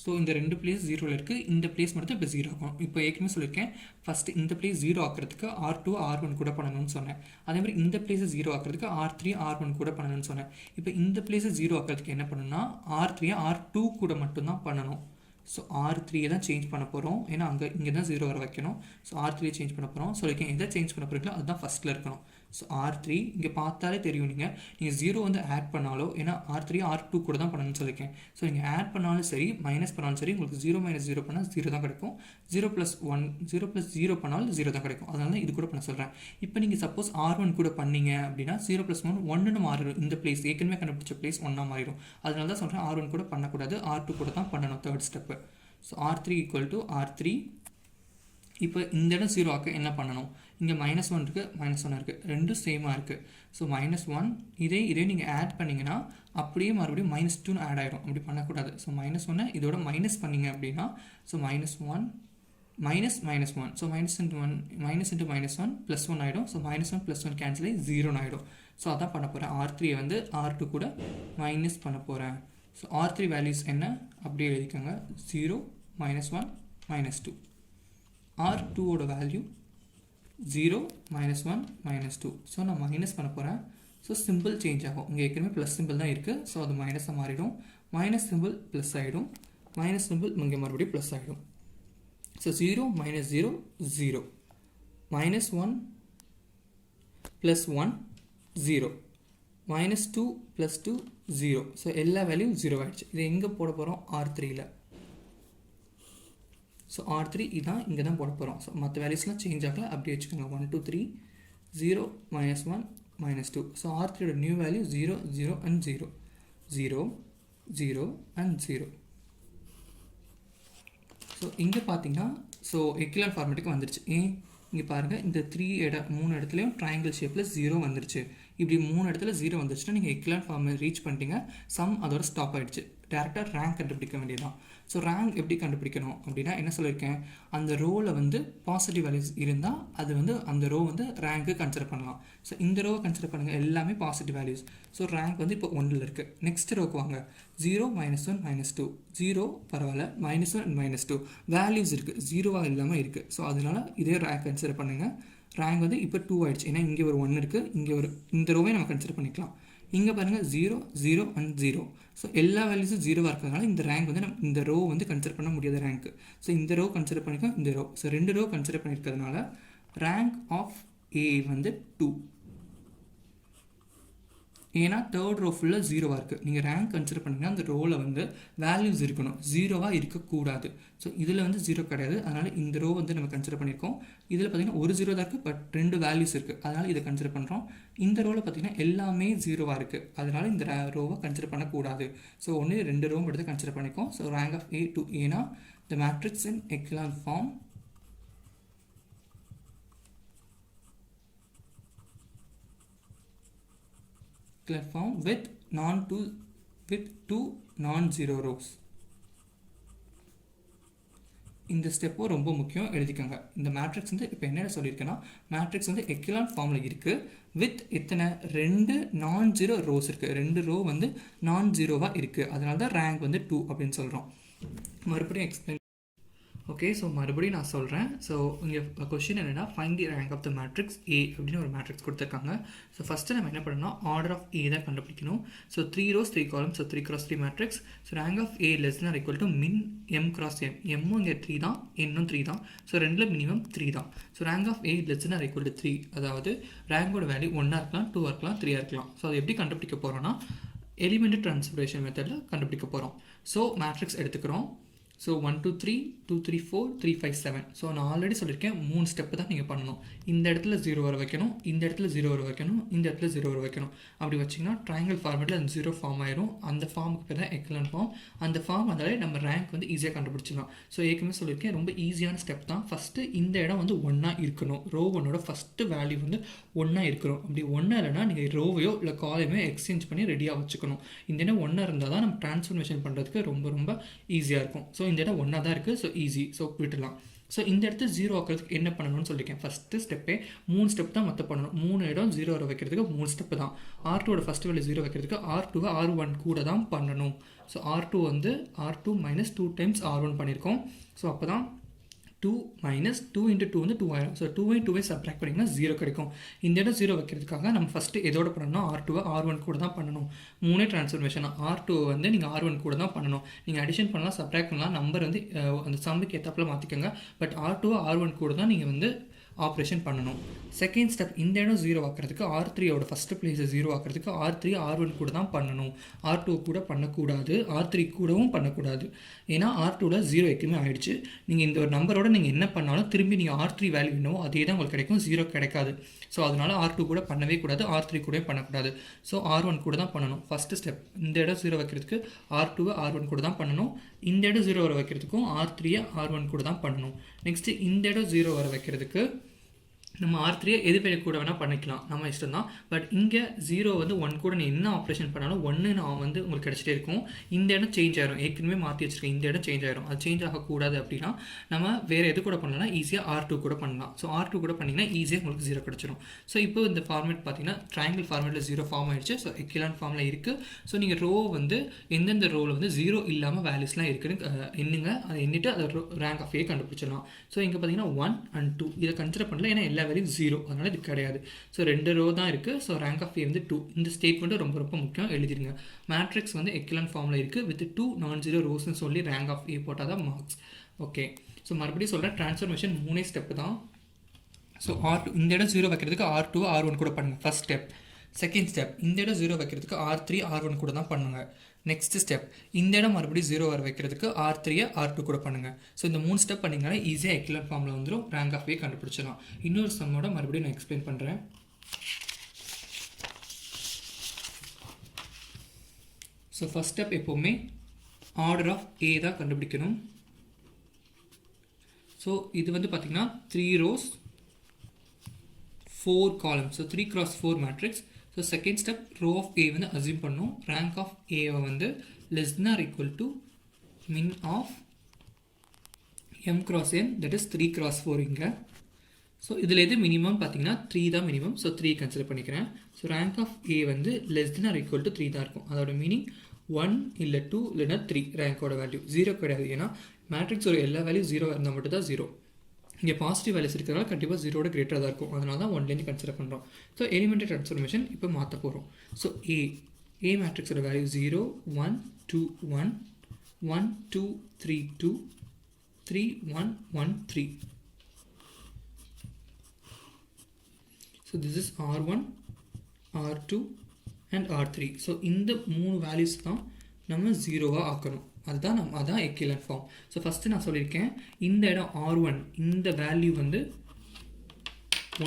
ஸோ இந்த 2 பிளேஸ் 0ல் இருக்குது. இந்த பிளேஸ் மட்டும் இப்போ 0 ஆகும். இப்போ ஏற்கனவே சொல்லியிருக்கேன், ஃபஸ்ட்டு இந்த பிளேஸ் 0 ஆக்கிறதுக்கு R2 R1 கூட பண்ணணும்னு சொன்னேன். அதேமாதிரி இந்த பிளேஸை 0 ஆக்கிறதுக்கு R3 R1 கூட பண்ணணும்னு சொன்னேன். இப்போ இந்த பிளேஸை 0 ஆக்கிறதுக்கு என்ன பண்ணணும்னா, R3யை R2 கூட மட்டும்தான் பண்ணணும். ஸோ R3யை தான் சேஞ்ச் பண்ண போகிறோம், ஏன்னா இங்கே தான் 0 வர வைக்கணும். ஸோ R3யை சேஞ்ச் பண்ண போகிறோம். ஸோ எதை சேஞ்ச் பண்ண போகிறீங்களோ அதுதான் ஃபஸ்ட்டில் இருக்கணும். ஸோ R3 இங்கே பார்த்தாலே தெரியும், நீங்கள் 0 வந்து ஆட் பண்ணாலோ, ஏன்னா R3 R2 கூட தான் பண்ணணும்னு சொல்லியிருக்கேன். ஸோ நீங்கள் ஆட் பண்ணாலும் சரி, மைனஸ் பண்ணாலும் சரி, உங்களுக்கு 0 - 0 பண்ணால் 0 தான் கிடைக்கும். 0 + 0 பண்ணாலும் 0 தான் கிடைக்கும். அதனால தான் இது கூட பண்ண சொல்கிறேன். இப்போ நீங்கள் சப்போஸ் R1 கூட பண்ணீங்க அப்படின்னா 0 + 1 1ன்னு மாறிடும். இந்த பிளேஸ் ஏற்கனவே கண்டுபிடிச்ச பிளேஸ் 1ஆக மாறிடும். அதனால தான் சொல்கிறேன், R1 கூட பண்ணக்கூடாது, R2 கூட தான் பண்ணணும் third step. So R3 = R3. இப்போ இந்த இடம் 0 ஆக்க என்ன பண்ணணும், இங்கே -1 இருக்குது, -1 இருக்குது, ரெண்டும் சேமாக இருக்குது. ஸோ -1 இதே நீங்கள் ஆட் பண்ணிங்கன்னா அப்படியே மறுபடியும் -2 ஆட் ஆகிடும். அப்படி பண்ணக்கூடாது. ஸோ -1 இதோட மைனஸ் பண்ணிங்க அப்படின்னா, ஸோ -1 -1, ஸோ -1 +1 ஆகிடும். ஸோ -1 +1 கேன்சல் ஆகி 0 ஆகிடும். ஸோ அதான் பண்ண போகிறேன். R3யை வந்து R2 கூட மைனஸ் பண்ண போகிறேன். ஸோ R3 வேல்யூஸ் என்ன அப்படியே எழுதிக்கோங்க, 0 -1 -2. R2ஓட வேல்யூ 0 -1 -2. ஸோ நான் மைனஸ் பண்ண போகிறேன். ஸோ சிம்பிள் சேஞ்ச் ஆகும். இங்கே ஏற்கனவே ப்ளஸ் சிம்பிள் தான் இருக்குது. ஸோ அது மைனஸாக மாறிடும். மைனஸ் சிம்பிள் ப்ளஸ் ஆகிடும், மைனஸ் சிம்பிள் இங்கே மறுபடியும் ப்ளஸ் ஆகிடும். ஸோ 0 - 0 0, -1 + 1 0, -2 + 2 0. ஸோ எல்லா வேல்யூ 0 ஆகிடுச்சு. இதை எங்கே போட போகிறோம், R3ல். ஸோ R3 இதான் இங்கே தான் போட போகிறோம். ஸோ மற்ற வேல்யூஸ்லாம் சேஞ்ச் ஆகல, அப்படியே வச்சுக்கோங்க. 1 2 3 0 -1 -2. ஸோ R3யோட new value 0 0 and 0 0 0 and 0. So இங்கே பார்த்தீங்கன்னா, ஸோ எக்கிலான் ஃபார்மேட்டுக்கு வந்துருச்சு. இங்கே பாருங்கள், இந்த 3 இடத்துலையும் ட்ரையாங்கிள் ஷேப்பில் 0 வந்துருச்சு. இப்படி 3 இடத்துல 0 வந்துச்சுன்னா நீங்கள் எக்லான் ஃபார்மை ரீச் பண்ணிட்டீங்க. சம் அதோட ஸ்டாப் ஆகிடுச்சு. டேரெக்டாக ரேங்க் கண்டுபிடிக்க வேண்டியதான். ஸோ ரேங்க் எப்படி கண்டுபிடிக்கணும் அப்படின்னா என்ன சொல்லியிருக்கேன், அந்த ரோவில் வந்து பாசிட்டிவ் வேல்யூஸ் இருந்தால் அது வந்து அந்த ரோ வந்து ரேங்க்கு கன்சிடர் பண்ணலாம். ஸோ இந்த ரோவை கன்சிடர் பண்ணுங்கள், எல்லாமே பாசிட்டிவ் வேல்யூஸ். ஸோ ரேங்க் வந்து இப்போ 1 இருக்குது. நெக்ஸ்ட் ரோக்கு வாங்க. 0 -1 -2 0 பரவாயில்ல, -1 and -2 வேல்யூஸ் இருக்குது, 0வாக இல்லாமல் இருக்குது. ஸோ அதனால இதே ரேங்க் கன்சிடர் பண்ணுங்கள். ரேங்க் வந்து இப்போ 2 ஆகிடுச்சு. ஏன்னா இங்கே ஒரு 1 இருக்குது, இங்கே ஒரு இந்த ரோவே நம்ம கன்சிடர் பண்ணிக்கலாம். இங்கே பாருங்கள் 0 0 and 0. ஸோ எல்லா வேல்யூஸும் 0வாக இருக்கிறதுனால இந்த ரேங்க் வந்து நம்ம இந்த ரோ வந்து கன்சிடர் பண்ண முடியாத ரேங்க்கு. ஸோ இந்த ரோ கன்சிடர் பண்ணிக்கோம், இந்த ரோ. ஸோ 2 ரோ கன்சிடர் பண்ணியிருக்கிறதுனால ரேங்க் ஆஃப் ஏ வந்து 2. ஏன்னா தேர்ட் ரோ ஃபுல்லாக 0வாக இருக்குது. நீங்கள் ரேங்க் கன்சிடர் பண்ணிங்கன்னா அந்த ரோவில் வந்து வேல்யூஸ் இருக்கணும், 0வாக இருக்கக்கூடாது. ஸோ இதில் வந்து 0 கிடையாது, அதனால் இந்த ரோ வந்து நம்ம கன்சிடர் பண்ணியிருக்கோம். இதில் பார்த்திங்கன்னா ஒரு 0 தான் இருக்குது, பட் 2 வேல்யூஸ் இருக்குது, அதனால் இதை கன்சிடர் பண்ணுறோம். இந்த ரோவில் பார்த்திங்கன்னா எல்லாமே 0வாக இருக்குது, அதனால் இந்த ரோவை கன்சிடர் பண்ணக்கூடாது. ஸோ ஒன்று 2 ரோவும் எடுத்து கன்சிடர் பண்ணிக்கோம். So rank of A 2. ஏன்னா the matrix in echelon form with 2 non-zero rows. இந்த ஸ்டெப்பும் ரொம்ப முக்கியம், எழுதிக்கோங்க. இந்த மேட்ரிக்ஸ் வந்து இப்போ என்ன சொல்லியிருக்கேன்னா, மேட்ரிக்ஸ் வந்து எக்கலான் ஃபார்மில் இருக்குது வித் இத்தனை 2 நான்-ஜீரோ ரோஸ் இருக்குது. 2 ரோ வந்து நான்-ஜீரோவாக இருக்குது, அதனால தான் ரேங்க் வந்து 2 அப்படின்னு சொல்கிறோம். மறுபடியும் எக்ஸ்பிளைன். ஓகே, ஸோ மறுபடியும் நான் சொல்கிறேன். ஸோ இங்கே கொஸ்டின் என்னென்னா, find the rank of the matrix A அப்படின்னு ஒரு மேட்ரிக்ஸ் கொடுத்துருக்காங்க. ஸோ ஃபஸ்ட்டு நம்ம என்ன பண்ணணும்னா ஆர்டர் ஆஃப் ஏ தான் கண்டுபிடிக்கணும். So 3 rows 3 columns, so 3x3 matrix. So rank of A less than or equal to min m cross m. எம்மும் இங்கே 3 தான், என்னும் 3 தான். ஸோ ரெண்டில் மினிமம் 3 தான். So rank of A less than or equal to 3, அதாவது ரேங்கோட வேல்யூ 1 இருக்கலாம், 2 இருக்கலாம், 3 இருக்கலாம். ஸோ அது எப்படி கண்டுபிடிக்க போகிறோன்னா எலிமெண்ட் ட்ரான்ஸ்ஃபர்மேஷன் மெத்தடில் கண்டுபிடிக்க போகிறோம். ஸோ மேட்ரிக்ஸ் எடுத்துக்கிறோம். ஸோ 1 2 3 2 3 4 3 5 7. ஸோ நான் ஆல்ரெடி சொல்லியிருக்கேன் 3 ஸ்டெப்பு தான் நீங்கள் பண்ணணும். இந்த இடத்துல 0 வர வைக்கணும், இந்த இடத்துல 0 வர வைக்கணும், இந்த இடத்துல 0 வர வைக்கணும். அப்படி வச்சிங்கன்னா ட்ரையாங்கிள் ஃபார்மேட்டில் அந்த 0 ஃபார்ம் ஆயிரும். அந்த ஃபார்முக்கு பேர் தான் எக்லான் ஃபார்ம். அந்த ஃபார்ம் வந்தாலே நம்ம ரேங்க் வந்து ஈஸியாக கண்டுபிடிச்சிடலாம். ஸோ ஏற்கனவே சொல்லியிருக்கேன், ரொம்ப ஈஸியான ஸ்டெப் தான். ஃபஸ்ட்டு இந்த இடம் வந்து 1 இருக்கணும். ரோ 1ஓட ஃபஸ்ட்டு வேல்யூ வந்து 1 இருக்கணும். அப்படி 1 இல்லைனா நீங்கள் ரோவையோ இல்லை காலையுமே எக்ஸ்சேஞ்ச் பண்ணி ரெடியாக வச்சுக்கணும். இந்த இடம் 1 இருந்தால் தான் நம்ம ட்ரான்ஸ்ஃபர்மேஷன் பண்ணுறதுக்கு ரொம்ப ரொம்ப ஈஸியாக இருக்கும். ஸோ இந்த இடம் 1 தான் இருக்குது, ஸோ ஈஸி. ஸோ விட்டுடலாம். ஸோ இந்த இடத்துல 0 ஆக்கிறதுக்கு என்ன பண்ணணும்னு சொல்லியிருக்கேன். ஃபஸ்ட்டு ஸ்டெப்பே 3 ஸ்டெப் தான் மொத்தம் பண்ணணும். 3 இடம் 0 வர வைக்கிறதுக்கு 3 ஸ்டெப்பு தான். R2ஓட ஃபஸ்ட்டு வேல்யூ 0 வைக்கிறதுக்கு R2வை R1 கூட தான் பண்ணணும். ஸோ R2 வந்து R2 - 2 times R1 பண்ணியிருக்கோம். ஸோ அப்போ தான் 2 - 2 × 2 வந்து 2 ஆயிடும். ஸோ 2 2 சப்ட்ராக்ட் பண்ணிங்கன்னா 0 கிடைக்கும். இந்த இடம் 0 வைக்கிறதுக்காக நம்ம ஃபஸ்ட்டு எதோட பண்ணணும்னா R2வை R1 கூட தான் பண்ணணும். 3 ட்ரான்ஸ்ஃபர்மேஷன். R2 வந்து நீங்கள் R1 கூட தான் பண்ணணும். நீங்கள் அடிஷன் பண்ணலாம், சப்ட்ராக்ட் பண்ணலாம், நம்பர் வந்து அந்த சம்முக்கு ஏற்றாப்புல மாற்றிக்கோங்க. பட் R2வை R1 கூட தான் நீங்கள் வந்து ஆப்ரேஷன் பண்ணணும். செகண்ட் ஸ்டெப், இந்த இடம் 0 ஆக்கிறதுக்கு R3யோட ஃபஸ்ட்டு பிளேஸை 0 ஆக்கிறதுக்கு R3 R1 கூட தான் பண்ணணும். R2 கூட பண்ணக்கூடாது, R3 கூடவும் பண்ணக்கூடாது. ஏன்னா R2ல 0 எப்பயுமே ஆயிடுச்சு. நீங்கள் இந்த ஒரு நம்பரோட நீங்கள் என்ன பண்ணாலும் திரும்பி நீங்கள் R3 வேல்யூ என்னவோ அதே தான் உங்களுக்கு கிடைக்கும், 0 கிடைக்காது. ஸோ அதனால் R2 கூட பண்ணவே கூடாது, R3 கூட பண்ணக்கூடாது. ஸோ R1 கூட தான் பண்ணணும். ஃபஸ்ட்டு ஸ்டெப், இந்த இடம் 0 வைக்கிறதுக்கு R2வை R1 கூட தான் பண்ணணும். இந்த இடம் 0 வர வைக்கிறதுக்கும் R3யை R1 கூட தான் பண்ணணும். நெக்ஸ்ட்டு இந்த இடம் 0 வர வைக்கிறதுக்கு நம்ம R3யை எது பேர் கூட வேணால் பண்ணிக்கலாம், நம்ம இஷ்டம் தான். பட் இங்கே 0 வந்து 1 கூட நீ என்ன ஆப்ரேஷன் பண்ணாலும் 1 நான் வந்து உங்களுக்கு கிடச்சிட்டே இருக்கும். இந்த இடம் சேஞ்ச் ஆயிரும், ஏற்கனவே மாற்றி வச்சுருக்கேன், இந்த இடம் சேஞ்ச் ஆயிரும். அது சேஞ்ச் ஆகக்கூடாது அப்படின்னா நம்ம வேறு எது கூட பண்ணலாம், ஈஸியாக R2 கூட பண்ணலாம். ஸோ R2 கூட பண்ணிங்கன்னா ஈஸியாக உங்களுக்கு 0 கிடச்சிரும். ஸோ இப்போ இந்த ஃபார்மேட் பார்த்தீங்கன்னா ட்ரையாங்கிள் ஃபார்மேட்டில் 0 ஃபார்ம் ஆயிடுச்சு. ஸோ எக்கிலான் ஃபார்மில் இருக்குது. ஸோ நீங்கள் ரோ வந்து எந்தெந்த ரோவில் வந்து 0 இல்லாமல் வேல்யூஸ்லாம் இருக்குன்னு எண்ணுங்க. அதை எண்ணிட்டு அதை ரேங்க் ஆஃப் ஏ கண்டுபிடிச்சிடலாம். ஸோ இங்கே பார்த்தீங்கன்னா 1 and 2 இதை கன்சிடர் பண்ணல, ஏன்னா எல்லா வேல்யூ 0, அதனால் இது கிடையாது. ஸோ 2 ரோ தான் இருக்குது. ஸோ ரேங்க் ஆஃப் ஏ வந்து 2. இந்த ஸ்டேட்மெண்ட்டு ரொம்ப ரொம்ப முக்கியம், எழுதிடுங்க. மேட்ரிக்ஸ் வந்து எக்கிலான் ஃபார்மில் இருக்குது வித் 2 non-zero ரோஸ்ன்னு சொல்லி ரேங்க் ஆஃப் ஏ போட்டால் தான் மார்க்ஸ். ஓகே, ஸோ மறுபடியும் சொல்கிறேன், ட்ரான்ஸ்ஃபர்மேஷன் 3 ஸ்டெப்பு தான். ஸோ R2 இந்த இடம் 0 வைக்கிறதுக்கு R2 R1 கூட பண்ணுங்கள், ஃபஸ்ட் ஸ்டெப். செகண்ட் ஸ்டெப், இந்த இடம் 0 வைக்கிறதுக்கு R3 R1 கூட தான் பண்ணுங்கள். நெக்ஸ்ட் ஸ்டெப், இந்த இடம் மறுபடியும் 0 வர வைக்கிறதுக்கு R3யை R2 கூட பண்ணுங்கள். ஸோ இந்த 3 ஸ்டெப் பண்ணிங்கன்னா ஈஸியாக எக்கிலான் ஃபார்மில் வந்துடும், ரேங்க் ஆஃப் ஏ கண்டுபிடிச்சிடலாம். இன்னொரு சம்மோட மறுபடியும் நான் எக்ஸ்பிளைன் பண்ணுறேன். ஸோ ஃபஸ்ட் ஸ்டெப் எப்போவுமே ஆர்டர் ஆஃப் ஏ தான் கண்டுபிடிக்கணும். ஸோ இது வந்து பார்த்திங்கன்னா 3 rows 4 columns. So 3 × 4 matrix. So second step row of A வந்து அசியூம் பண்ணோம். ரேங்க் ஆஃப் ஏவை வந்து less than or equal to min of m cross n, that is 3 cross 4 இங்கே. ஸோ இதில் எது மினிமம் பார்த்தீங்கன்னா 3 தான் மினிமம். ஸோ 3 கன்சிடர் பண்ணிக்கிறேன். ஸோ ரேங்க் ஆஃப் ஏ வந்து less than or equal to 3 தான் இருக்கும். அதோட மீனிங் 1 இல்லை 2 இல்லைனா 3 ரேங்கோட வேல்யூ 0 கிடையாது. ஏன்னா மேட்ரிக்ஸோட எல்லா வேல்யூ 0 இருந்தால் மட்டும் தான் 0. இங்கே பாசிட்டிவ் வேல்யூஸ் இருக்கிறதால கண்டிப்பாக 0வோட கிரேட்டராக தான் இருக்கும். அதனால தான் 1லேருந்து கன்சிடர் பண்ணுறோம். ஸோ எலிமெண்டரி ட்ரான்ஸ்ஃபர்மேஷன் இப்போ மாற்ற போகிறோம். So A மேட்ரிக்ஸோட value 0 1 2 1 1 2 3 2 3 1 1 3. So this is R1 R2 and R3. So இந்த 3 வேல்யூஸ் தான் நம்ம 0வா ஆக்கணும். அதான் எக்கிலன் ஃபார்ம். ஸோ ஃபஸ்ட்டு நான் சொல்லியிருக்கேன் இந்த இடம் R1 இந்த வேல்யூ வந்து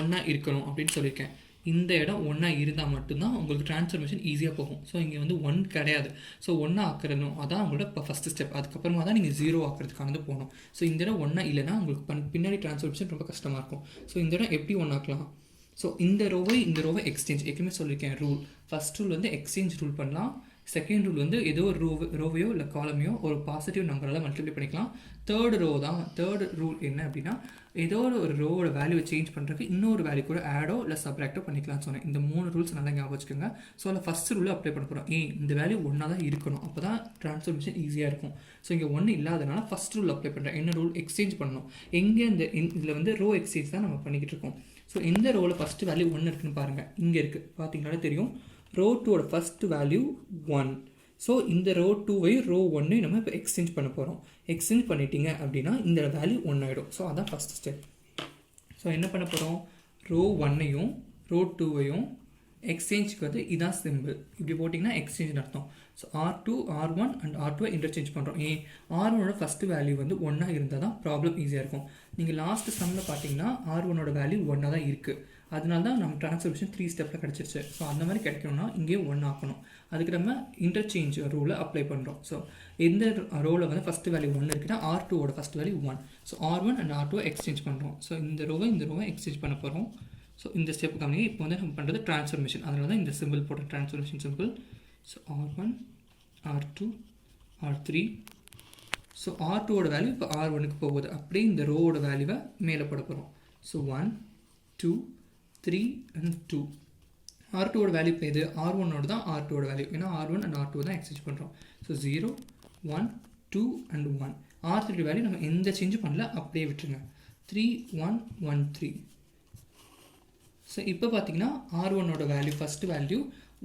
1 இருக்கணும் அப்படின்னு சொல்லியிருக்கேன். இந்த இடம் 1 இருந்தால் மட்டும்தான் உங்களுக்கு ட்ரான்ஸ்ஃபர்மேஷன் ஈஸியாக போகும். ஸோ இங்கே வந்து 1 கிடையாது. ஸோ 1 ஆக்கிறணும், அதான் உங்களோட இப்போ ஃபஸ்ட்டு ஸ்டெப். அதுக்கப்புறமா தான் நீங்கள் 0 ஆக்கிறதுக்கானது போகணும். ஸோ இந்த இடம் 1 இல்லைனா உங்களுக்கு பின்னாடி ட்ரான்ஸ்ஃபர்மேஷன் ரொம்ப கஷ்டமாக இருக்கும். ஸோ இந்த இடம் எப்படி 1 ஆக்கலாம்? ஸோ இந்த ரோவை எக்ஸ்சேஞ்ச் ஏற்கனவே சொல்லியிருக்கேன் ரூல். ஃபஸ்ட் ரூல் வந்து எக்ஸ்சேஞ்ச் ரூல் பண்ணலாம். செகண்ட் ரூல் வந்து ஏதோ ஒரு ரோவையோ இல்லை காலமையோ ஒரு பாசிட்டிவ் நம்பரால் மல்டிப்ளை பண்ணிக்கலாம். தேர்ட் ரூல் என்ன அப்படின்னா ஏதோ ஒரு ரோவோட வேல்யூவை சேஞ்ச் பண்ணுறதுக்கு இன்னொரு வேல்யூ கூட ஆடோ இல்லை சப்ராக்டோ பண்ணிக்கலாம்னு சொன்னேன். இந்த 3 ரூல்ஸ் நல்லா ஞாபகம் வச்சுக்கோங்க. ஸோ அதில் ஃபஸ்ட் ரூலில் அப்ளை பண்ண போகிறோம். இந்த வேல்யூ 1 தான் இருக்கணும், அப்போ தான் ட்ரான்ஸ்ஃபர்மேஷன் ஈஸியாக இருக்கும். ஸோ இங்கே 1 இல்லாதனால ஃபஸ்ட் ரூல் அப்ளை பண்ணுறேன். என்ன ரூல்? எக்ஸ்சேஞ்ச் பண்ணணும். எங்கே இதில் வந்து ரோ எக்ஸ்சேஞ்ச் தான் நம்ம பண்ணிக்கிட்டு இருக்கோம். ஸோ எந்த ரோவில் ஃபஸ்ட்டு வேல்யூ 1 இருக்குன்னு பாருங்கள். இங்கே இருக்குது, பார்த்தீங்கன்னாலே தெரியும். ரோ 2ஓட ஃபஸ்ட்டு வேல்யூ 1. ஸோ இந்த ரோ 2வையும் ரோ 1ஐயும் நம்ம இப்போ எக்ஸ்சேஞ்ச் பண்ண போகிறோம். எக்ஸ்சேஞ்ச் பண்ணிட்டீங்க அப்படின்னா இந்த வேல்யூ 1 ஆகிடும். ஸோ அதான் ஃபஸ்ட் ஸ்டெப். ஸோ என்ன பண்ண போகிறோம்? ரோ 1ஐயும் ரோ 2வையும் எக்ஸ்சேஞ்சுக்கு வந்து இதான் சிம்பிள். இப்படி போட்டிங்கன்னா எக்ஸ்சேஞ்ச் அர்த்தம். So R2 R1 and R2 interchange பண்ணுறோம். R1ஓட ஃபஸ்ட்டு வேல்யூ வந்து 1 இருந்தால் தான் ப்ராப்ளம் ஈஸியாக இருக்கும். நீங்கள் லாஸ்ட் சம்மில் பார்த்தீங்கன்னா R1ஓட வேல்யூ 1 தான் இருக்குது. அதனால தான் நம்ம ட்ரான்ஸ்ஃபர்மேஷன் 3 ஸ்டெப்பில் கிடச்சிருச்சு. ஸோ அந்த மாதிரி கிடைக்கணும்னா இங்கேயும் 1 ஆக்கணும். அதுக்கு நம்ம இன்டர்சேஞ்ச் ரூலை அப்ளை பண்ணுறோம். ஸோ எந்த ரோவில் வந்து ஃபஸ்ட்டு வேல்யூ 1 இருக்குன்னா R2ஓட first value 1. So R1 and R2 exchange பண்ணுறோம். ஸோ இந்த ரோவை எக்ஸ்சேஞ்ச் பண்ண போகிறோம். ஸோ இந்த ஸ்டெப் கம்மிங்க. இப்போ வந்து நம்ம பண்ணுறது ட்ரான்ஸ்ஃபர்மேஷன். அதனால தான் இந்த சிம்பிள் போடுற transformation simple. So R1 R2 R3. So R2ஓட வேல்யூ இப்போ R1க்கு போகுது. அப்படியே இந்த ரோவோட வேல்யூவை மேலே போட போகிறோம். So 1 2 3 and 2. R2ஓட வேல்யூ இப்போ இது R1ஓட தான் R2ஓட வேல்யூ. ஏன்னா R1 and R2 தான் எக்ஸ்சேஞ்ச் பண்ணுறோம். So 0 1 2 and 1. R3 வேல்யூ நம்ம எந்த சேஞ்சும் பண்ணல, அப்படியே விட்டுருங்க. 3 1 1 3. ஸோ இப்போ பார்த்தீங்கன்னா R1ஓட வேல்யூ ஃபஸ்ட்டு வேல்யூ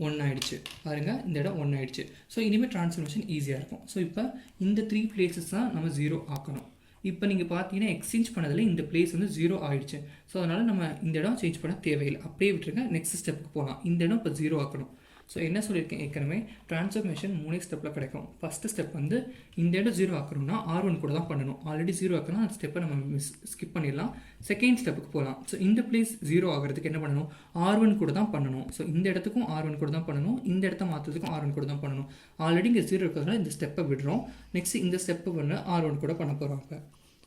1 ஆகிடுச்சு. பாருங்கள், இந்த இடம் 1 ஆகிடுச்சு. ஸோ இனிமேல் ட்ரான்ஸ்ஃபர்மேஷன் ஈஸியாக இருக்கும். ஸோ இப்போ இந்த 3 பிளேசஸ் தான் நம்ம 0 ஆக்கணும். இப்போ நீங்கள் பார்த்தீங்கன்னா எக்ஸ்சேஞ்ச் பண்ணதில் இந்த பிளேஸ் வந்து 0 ஆகிடுச்சு. ஸோ அதனால் நம்ம இந்த இடம் சேஞ்ச் பண்ண தேவையில்லை, அப்படியே விட்டுருங்க. நெக்ஸ்ட் ஸ்டெப்புக்கு போகலாம். இந்த இடம் இப்போ 0 ஆக்கணும். ஸோ என்ன சொல்லியிருக்கேன் ஏற்கனவே, ட்ரான்ஸ்ஃபர்மேஷன் 3 ஸ்டெப்பில் கிடைக்கும். ஃபஸ்ட்டு ஸ்டெப் வந்து இந்த இடம் 0 ஆக்கணும்னா R1 கூட தான் பண்ணணும். ஆல்ரெடி 0 ஆக்கணும், அந்த ஸ்டெப்பை நம்ம ஸ்கிப் பண்ணிடலாம். செகண்ட் ஸ்டெப்புக்கு போகலாம். ஸோ இந்த பிளேஸ் 0 ஆகிறதுக்கு என்ன பண்ணணும்? R1 கூட தான் பண்ணணும். ஸோ இந்த இடத்துக்கும் R1 கூட தான் பண்ணணும், இந்த இடத்த மாற்றுறதுக்கும் R1 கூட தான் பண்ணணும். ஆல்ரெடி இங்கே 0 இருக்கிறதுனால இந்த ஸ்டெப்பை விடுறோம். நெக்ஸ்ட் இந்த ஸ்டெப்பை பண்ண R1 கூட பண்ண போகிறாங்க.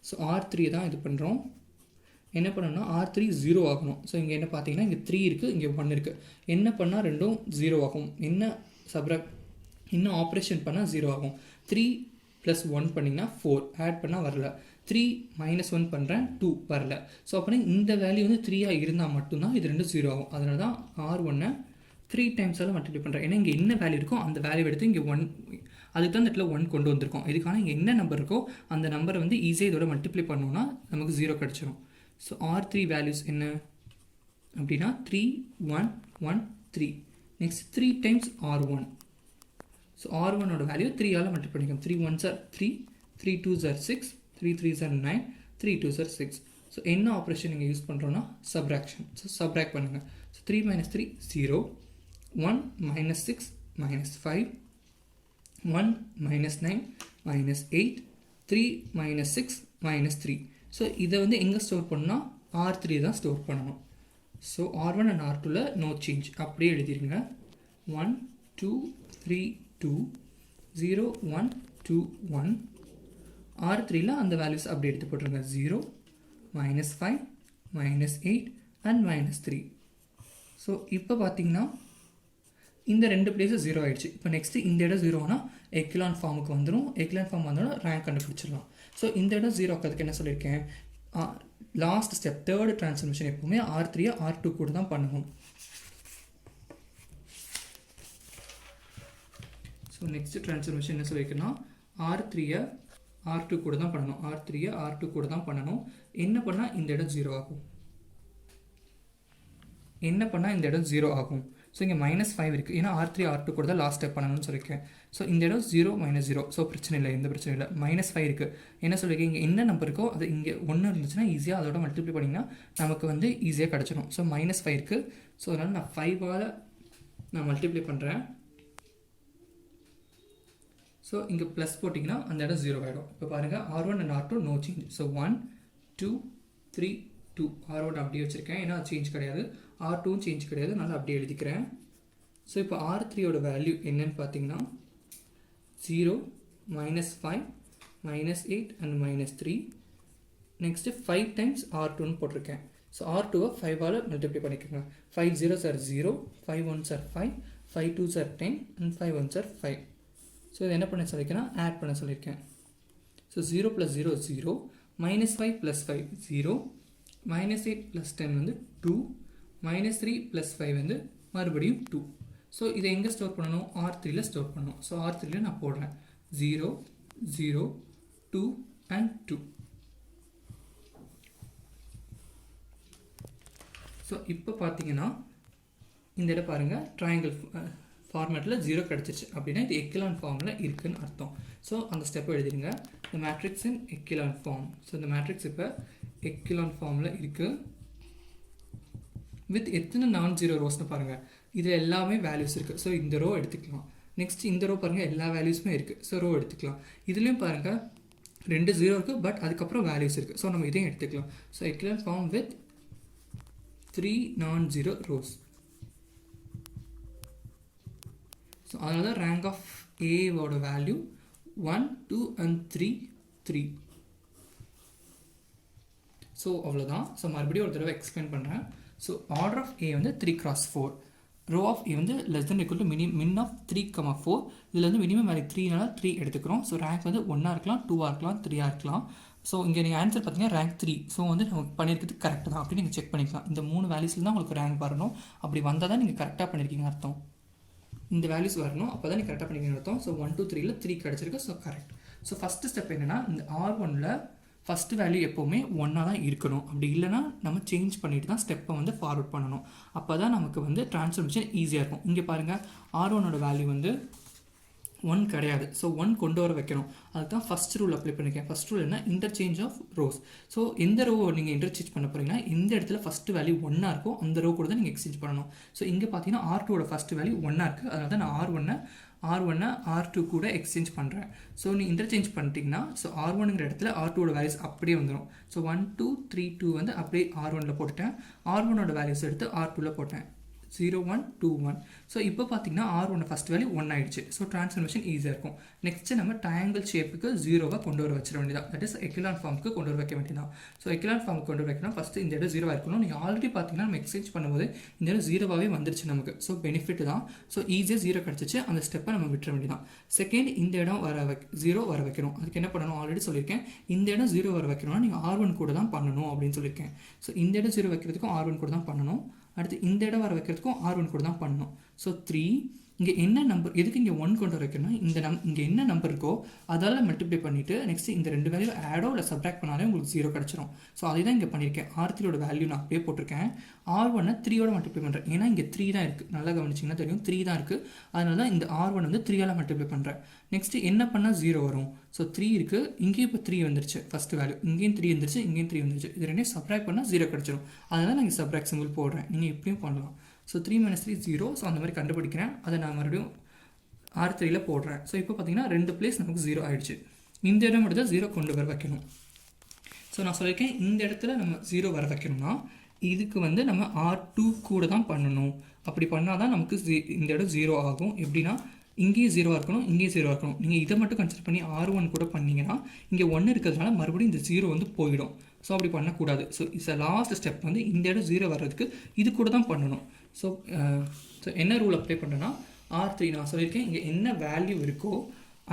ஸோ R3 தான் இது பண்ணுறோம். என்ன பண்ணணும்னா R3 0 ஆகணும். ஸோ இங்கே என்ன பார்த்தீங்கன்னா இங்கே 3 இருக்குது, இங்கே 1 இருக்குது. என்ன பண்ணால் ரெண்டும் 0 ஆகும். இன்னும் ஆப்ரேஷன் பண்ணால் 0 ஆகும். 3 + 1 பண்ணிங்கன்னா 4, ஆட் பண்ணால் வரல. 3 - 1 பண்ணுறேன், 2 வரல. ஸோ அப்படின்னா இந்த வேல்யூ வந்து 3 இருந்தால் மட்டும்தான் இது ரெண்டும் 0 ஆகும். அதனால தான் R1-ஐ 3 டைம்ஸால் மல்டிப்ளை பண்ணுறேன். ஏன்னா இங்கே என்ன வேல்யூ இருக்கோ அந்த வேல்யூ எடுத்து இங்கே 1, அதுக்கு தான் இந்த இடத்துல 1 கொண்டு வந்திருக்கோம். இதுக்கான இங்கே என்ன நம்பர் இருக்கோ அந்த நம்பரை வந்து ஈஸியாக இதோட மல்டிப்ளை பண்ணோன்னா நமக்கு 0 கிடச்சிரும். ஸோ R3 வேல்யூஸ் என்ன அப்படின்னா 3 1 1 3. Next 3 times R1. ஸோ R1ஓட வேல்யூ 3ஆல் மல்டிப்ளை பண்ணிக்கோம். 3 1s are 3, 3 2s are 6, 3 3s are 9, 3 2s are 6. So என்ன ஆப்ரேஷன் நீங்கள் யூஸ் பண்ணுறோன்னா சப்ராக்ஷன். ஸோ சப்ராக்ட் பண்ணுங்கள். ஸோ 3 - 3 0, 1 - 6 - 5, 1 - 9 - 8, 3 - 6 - 3. ஸோ இதை வந்து எங்கே ஸ்டோர் பண்ணால் R3 தான் ஸ்டோர் பண்ணணும். ஸோ R1 and R2ல நோ சேஞ்ச், அப்படியே எழுதிருங்க. 1 2 3 2 0 1 2 1. R3ல அந்த வேல்யூஸ் அப்படி எடுத்து போட்டுருங்க. 0 -5 -8 and -3. ஸோ இப்போ பார்த்தீங்கன்னா இந்த 2 பிளேஸும் 0 ஆகிடுச்சு. இப்போ நெக்ஸ்ட்டு இந்த இடம் 0னா எக்லான் ஃபார்முக்கு வந்துடும். எக்லான் ஃபார்ம் வந்தோன்னா ரேங்க் கண்டுபிடிச்சிடலாம். ஸோ இந்த இடம் 0 ஆக்கிறதுக்கு என்ன சொல்லியிருக்கேன், லாஸ்ட் ஸ்டெப் தேர்டு ட்ரான்ஸ்ஃபர்மேஷன் எப்போவுமே R3 R2 கூட தான் பண்ணணும். ஸோ நெக்ஸ்ட் ட்ரான்ஸ்ஃபர்மேஷன் என்ன சொல்லியிருக்கேன்னா R3 R2 கூட தான் பண்ணணும். R3 R2 கூட தான் பண்ணணும். என்ன பண்ணால் இந்த இடம் 0 ஆகும். என்ன பண்ணால் இந்த இடம் 0 ஆகும். ஸோ இங்கே -5 இருக்குது. ஏன்னா R3 R2 கூட தான் லாஸ்ட் ஸ்டெப் பண்ணணும்னு சொல்லியிருக்கேன். ஸோ இந்த இடம் 0 -0. ஸோ பிரச்சனை இல்லை, எந்த பிரச்சனையும் இல்லை. -5 இருக்குது. என்ன சொல்லியிருக்கேன், இங்கே என்ன நம்பர் இருக்கோ அது இங்கே 1 இருந்துச்சுன்னா ஈஸியாக அதோட மல்டிப்ளை பண்ணிங்கன்னா நமக்கு வந்து ஈஸியாக கிடச்சிடும். ஸோ -5 இருக்குது. ஸோ அதனால் நான் 5ஆல் நான் மல்டிப்ளை பண்ணுறேன். ஸோ இங்கே ப்ளஸ் போட்டிங்கன்னா அந்த இடம் 0 ஆகிடும். இப்போ பாருங்கள் R1 and R2 no change. So 1 2 3 2 R1 அப்படியே வச்சுருக்கேன், ஏன்னா சேஞ்ச் கிடையாது. R2 சேஞ்ச் கிடையாது, அதனால் அப்படியே எழுதிக்கிறேன். ஸோ இப்போ R3யோட வேல்யூ என்னன்னு பார்த்தீங்கன்னா 0 -5 -8 and -3. நெக்ஸ்ட்டு 5 டைம்ஸ் R2ன்னு போட்டிருக்கேன். ஸோ R2வை 5ஆல் மல்டிப்ளை பண்ணிக்கோங்க. 5 zeros are 0, 5 ones are 5, 5 2s are 10 and 5 ones are 5. So இது என்ன பண்ண சொல்லியிருக்கேன்னா ஆட் பண்ண சொல்லியிருக்கேன். ஸோ 0 + 0 0, -5 + 5 0, -8 + 10 வந்து 2, -3 + 5 வந்து மறுபடியும் 2. ஸோ இதை எங்கே ஸ்டோர் பண்ணணும், R3ல ஸ்டோர் பண்ணணும். ஸோ R3ல நான் போடுறேன் 0 0 2 and 2. ஸோ இப்போ பார்த்தீங்கன்னா இந்த இடம் பாருங்கள் ட்ரையாங்கிள் ஃபார்மேட்டில் 0 கிடச்சிருச்சு. அப்படின்னா இது எக்கிலான் ஃபார்மில் இருக்குதுன்னு அர்த்தம். ஸோ அந்த ஸ்டெப்பை எழுதிடுங்க. இந்த மேட்ரிக்ஸ் இன் எக்கிலான் ஃபார்ம். ஸோ இந்த மேட்ரிக்ஸ் இப்போ எக்கிலான் ஃபார்மில் இருக்குது. வித் எத்தனை நான்-0 ரோஸ்னு பாருங்கள், இதில் எல்லாமே வேல்யூஸ் இருக்குது. ஸோ இந்த ரோ எடுத்துக்கலாம். நெக்ஸ்ட் இந்த ரோ பாருங்கள் எல்லா வேல்யூஸுமே இருக்குது. ஸோ ரோ எடுத்துக்கலாம். இதுலேயும் பாருங்கள் 2 0 இருக்குது, பட் அதுக்கப்புறம் வேல்யூஸ் இருக்குது. ஸோ நம்ம இதையும் எடுத்துக்கலாம். So echelon form with 3 non-0 rows. So அதனால தான் ரேங்க் ஆஃப் ஏவோட வேல்யூ 1 2 and 3 3. ஸோ அவ்வளோதான். ஸோ மறுபடியும் ஒரு தடவை எக்ஸ்பிளைன் பண்ணுறேன். ஸோ ஆர்டர் ஆஃப் ஏ வந்து 3 x 4. ரோ ஆஃப் ஏ வந்து <= மின் ஆஃப் 3, 4. இதில் வந்து மினிமம் வேல்யூ 3னால 3 எடுத்துக்கிறோம். ஸோ ரேங்க் வந்து 1ஆக இருக்கலாம், 2ஆக இருக்கலாம், 3ஆக இருக்கலாம். ஸோ இங்கே நீங்கள் ஆன்சர் பார்த்தீங்கன்னா ரேங்க் 3. ஸோ வந்து நமக்கு பண்ணியிருக்கிறது கரெக்ட் தான் அப்படின்னு நீங்கள் செக் பண்ணிக்கலாம். இந்த 3 வேல்யூஸில் தான் உங்களுக்கு ரேங்க் வரணும். அப்படி வந்தால் தான் நீங்கள் கரெக்டாக பண்ணியிருக்கீங்க அர்த்தம். இந்த வேல்யூஸ் வரணும், அப்போ தான் நீங்கள் கரெக்டாக பண்ணியிருக்கீங்க அர்த்தம். ஸோ 1 2 3ல் 3 கிடச்சிருக்கு. So correct. So first step என்னென்னா இந்த R1ல் ஃபஸ்ட்டு வேல்யூ எப்போவுமே 1ஆக தான் இருக்கணும். அப்படி இல்லைனா நம்ம சேஞ்ச் பண்ணிட்டு தான் ஸ்டெப்பை வந்து ஃபார்வர்ட் பண்ணணும். அப்போ தான் நமக்கு வந்து ட்ரான்ஸ்ஃபர்மேஷன் ஈஸியாக இருக்கும். இங்கே பாருங்கள் R1ஓட வேல்யூ வந்து 1 கிடையாது. ஸோ 1 கொண்டு வர வைக்கணும். அதுக்கு தான் ஃபஸ்ட் ரூல் அப்ளை பண்ணியிருக்கேன். ஃபஸ்ட் ரூல் என்ன, இன்டர்சேஞ்ச் ஆஃப் ரோஸ். ஸோ எந்த ரோ நீங்கள் இன்டர்சேஞ்ச் பண்ண போகிறீங்கன்னா எந்த இடத்துல ஃபஸ்ட்டு வேல்யூ 1ஆக இருக்கோ அந்த ரோ கூட தான் நீங்கள் எக்ஸ்சேஞ்ச் பண்ணணும். ஸோ இங்கே பார்த்தீங்கன்னா R2ஓட ஃபஸ்ட்டு வேல்யூ 1ஆக இருக்குது. அதனால தான் நான் R1 R2 கூட எக்ஸ்சேஞ்ச் பண்ணுறேன். ஸோ நீ இன்டர்சேஞ்ச் பண்ணிட்டீங்கன்னா ஸோ R1ங்கிற இடத்துல R2ஓட வேல்யூஸ் அப்படியே வந்துடும். ஸோ 1 2 3 2 வந்து அப்படியே R1ல் போட்டுட்டேன். R1ஓட வேல்யூஸ் எடுத்து R2ல் போட்டேன். 0 1 2 1. ஸோ இப்போ பார்த்தீங்கன்னா R1 ஃபஸ்ட் வேல்யூ 1 ஆகிடுச்சு. ஸோ ட்ரான்ஸ்ஃபர்மேஷன் ஈஸியாக இருக்கும். நெக்ஸ்ட்டு நம்ம ட்ரையாங்கிள் ஷேப்புக்கு 0வாக கொண்டு வர வச்சிட வேண்டியதான். தட் இஸ் எக்கிலான் ஃபார்முக்கு கொண்டு வர வைக்க வேண்டியதான். ஸோ எக்கிலான் ஃபார்முக்கு கொண்டு வர வைக்கணும். ஃபஸ்ட்டு இந்த இடம் 0வாக இருக்கணும். நீங்கள் ஆல்ரெடி பார்த்தீங்கன்னா நம்ம எக்ஸ்சேஞ்ச் பண்ணும்போது இந்த இடம் 0வாகவே வந்துருச்சு நமக்கு. ஸோ பெனிஃபிட் தான். ஸோ ஈஸியாக 0 கிடச்சிச்சு. அந்த ஸ்டெப்பை நம்ம விட்டுற வேண்டியதான். செகண்ட் இந்த இடம் 0 வர வைக்கணும். அதுக்கு என்ன பண்ணணும் ஆல்ரெடி சொல்லியிருக்கேன். இந்த இடம் 0 வர வைக்கணும்னா நீங்கள் R1 கூட தான் பண்ணணும் அப்படின்னு சொல்லியிருக்கேன். ஸோ இந்த இடம் 0 வைக்கிறதுக்கும் R1 கூட தான் பண்ணணும். அடுத்து இந்த இடம் வர வைக்கிறதுக்கும் R1 கூட தான் பண்ணணும். ஸோ 3 இங்கே என்ன நம்பர், எதுக்கு இங்கே 1 கொண்டு வர வைக்கணும்னா இங்கே என்ன நம்பர் இருக்கோ அதால் மல்டிப்ளை பண்ணிவிட்டு நெக்ஸ்ட் இந்த 2 வேல்யூ ஆடோ இல்லை சப்ராக்ட் பண்ணாலே உங்களுக்கு 0 கிடச்சிரும். ஸோ அதை தான் இங்கே பண்ணியிருக்கேன். R3யோட வேல்யூ நான் அப்படியே போட்டிருக்கேன். R1 3யோட மல்டிப்ளை பண்ணுறேன். ஏன்னா இங்கே 3 தான் இருக்குது. நல்லா கவனிச்சிங்கன்னா தெரியும் 3 தான் இருக்குது. அதனால தான் இந்த R1 வந்து 3ஆல் மல்டிப்ளை பண்ணுறேன். நெக்ஸ்ட்டு என்ன பண்ணால் 0 வரும். ஸோ 3 இருக்குது. இங்கேயும் இப்போ 3 வந்துருச்சு. ஃபஸ்ட்டு வேல்யூ இங்கேயும் 3 வந்துருச்சு, இங்கேயும் 3 வந்துருச்சு. இது ரெண்டையும் சப்ராக்ட் பண்ணால் 0 கிடச்சிரும். அதனால் நான் இங்கே சப்ராக்ட் சிம்பிள் போடுறேன். நீங்கள் இப்படியும் பண்ணலாம். ஸோ 3 - 3 0. ஸோ அந்த மாதிரி கண்டுபிடிக்கிறேன். அதை நான் மறுபடியும் R3ல் போடுறேன். ஸோ இப்போ பார்த்தீங்கன்னா 2 பிளேஸ் நமக்கு 0 ஆகிடுச்சு. இந்த இடம் மட்டும் தான் 0 கொண்டு வர வைக்கணும். ஸோ நான் சொல்லியிருக்கேன் இந்த இடத்துல நம்ம 0 வர வைக்கணும்னா இதுக்கு வந்து நம்ம R2 கூட தான் பண்ணணும். அப்படி பண்ணால் தான் நமக்கு இந்த இடம் 0 ஆகும். எப்படின்னா இங்கேயும் 0 இருக்கணும், இங்கேயும் 0 இருக்கணும். நீங்கள் இதை மட்டும் கன்சிடர் பண்ணி R1 கூட பண்ணிங்கன்னா இங்கே 1 இருக்கிறதுனால மறுபடியும் இந்த 0 வந்து போயிடும். ஸோ அப்படி பண்ணக்கூடாது. ஸோ இட்ஸ் லாஸ்ட் ஸ்டெப் வந்து இந்த இடம் 0 வர்றதுக்கு இது கூட தான் பண்ணணும். ஸோ என்ன ரூல் அப்ளை பண்ணுறேன்னா R3 நான் சொல்லியிருக்கேன் இங்கே என்ன வேல்யூ இருக்கோ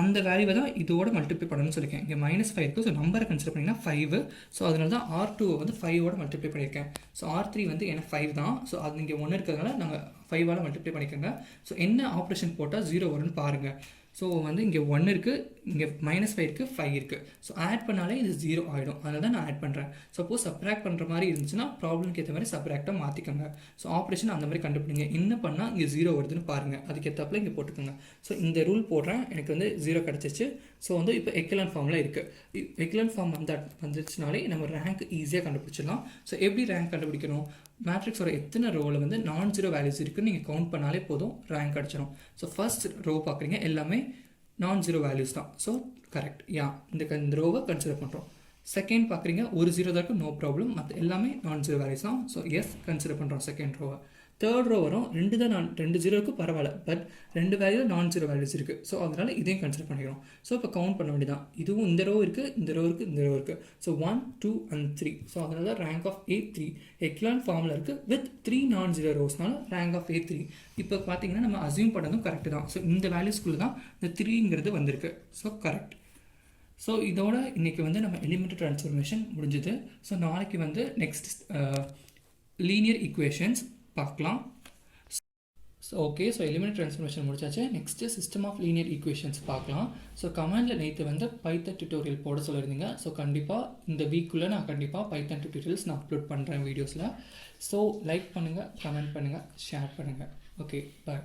அந்த வேல்யூவை தான் இதோட மல்டிப்ளை பண்ணணும்னு சொல்லியிருக்கேன். இங்கே -5 இருக்குது. ஸோ நம்பரை கன்சிடர் பண்ணிங்கன்னா 5. ஸோ அதனால தான் R2 வந்து 5ஓட மல்டிப்ளை பண்ணியிருக்கேன். ஸோ R3 வந்து ஏன்னா 5 தான். ஸோ அது இங்கே 1 இருக்கிறதுனால நாங்கள் 5ஆல் மல்டிப்ளை பண்ணிக்கோங்க. ஸோ என்ன ஆப்ரேஷன் போட்டால் 0 வரும்னு பாருங்கள். ஸோ வந்து இங்கே 1 இருக்குது, இங்கே -5 இருக்குது, 5 இருக்குது. ஸோ ஆட் பண்ணாலே இது 0 ஆகிடும். அதனால தான் நான் ஆட் பண்ணுறேன். சப்போஸ் சப்ராக்ட் பண்ணுற மாதிரி இருந்துச்சுன்னா ப்ராப்ளம்க்கு ஏற்ற மாதிரி சப்ராக்டாக மாற்றிக்கோங்க. ஸோ ஆப்ரேஷன் அந்த மாதிரி கண்டுபிடிங்க. என்ன பண்ணால் இங்கே 0 வருதுன்னு பாருங்கள். அதுக்கேற்றப்பில் இங்கே போட்டுக்கோங்க. ஸோ இந்த ரூல் போடுறேன், எனக்கு வந்து 0 கிடச்சிச்சு. ஸோ வந்து இப்போ எக்கலன் ஃபார்மில் இருக்குது. எக்கலன் ஃபார்ம் வந்துச்சுனாலே நம்ம ரேங்க் ஈஸியாக கண்டுபிடிச்சிடலாம். ஸோ எப்படி ரேங்க் கண்டுபிடிக்கணும்? மேட்ரிக்ஸோட எத்தனை ரோவில் வந்து நான்-0 வேல்யூஸ் இருக்குன்னு நீங்கள் கவுண்ட் பண்ணாலே போதும், ரேங்க் கிடச்சிடும். ஸோ ஃபர்ஸ்ட் ரோ பார்க்குறீங்க, எல்லாமே நான்-0 வேல்யூஸ் தான். ஸோ கரெக்ட், இந்த ரோவை கன்சிடர் பண்ணுறோம். செகண்ட் பார்க்குறீங்க, ஒரு 0 தான் இருக்கும், நோ ப்ராப்ளம். மற்ற எல்லாமே நான்-0 வேல்யூஸ் தான். ஸோ எஸ் கன்சிடர் பண்ணுறோம் செகண்ட் ரோவை. தேர்ட் ரோ வரும், 2 தான் 2 0க்கு பரவாயில்ல, பட் 2 வேல்யூ நான்-0 வேல்யூஸ் இருக்குது. ஸோ அதனால் இதையும் கன்சிடர் பண்ணிக்கிறோம். ஸோ இப்போ கவுண்ட் பண்ண வேண்டியதான். இதுவும் இந்த ரோ இருக்குது, இந்த ரோ இருக்குது, இந்த ரோ இருக்குது. So 1 2 and 3. ஸோ அதனால ரேங்க் ஆஃப் A3 எக்லான் ஃபார்மில் இருக்குது வித் 3 நான்-0 ரோஸ்னால ரேங்க் ஆஃப் A3. இப்போ பார்த்தீங்கன்னா நம்ம அசியூம் பண்ணதும் கரெக்டு தான். ஸோ இந்த வேல்யூஸ்குள்ளே தான் இந்த 3ங்கிறது வந்திருக்கு. So correct. ஸோ இதோட இன்றைக்கி வந்து நம்ம எலிமெண்ட்ரி ட்ரான்ஸ்ஃபர்மேஷன் முடிஞ்சுது. ஸோ நாளைக்கு வந்து நெக்ஸ்ட் லீனியர் ஈக்குவேஷன்ஸ் பார்க்கலாம். So okay, so element transformation முடிச்சாச்சு. Next system of linear equations பார்க்கலாம். ஸோ கமெண்டில் நேற்று வந்து பைத்தன் டியூட்டோரியல் போட சொல்லியிருந்தீங்க. ஸோ கண்டிப்பாக இந்த வீக்குள்ளே நான் கண்டிப்பாக பைத்தன் டியூட்டோரியல்ஸ் நான் அப்லோட் பண்ணுறேன் வீடியோஸில். ஸோ லைக் பண்ணுங்கள், கமெண்ட் பண்ணுங்கள், ஷேர் பண்ணுங்கள். ஓகே, பாய்.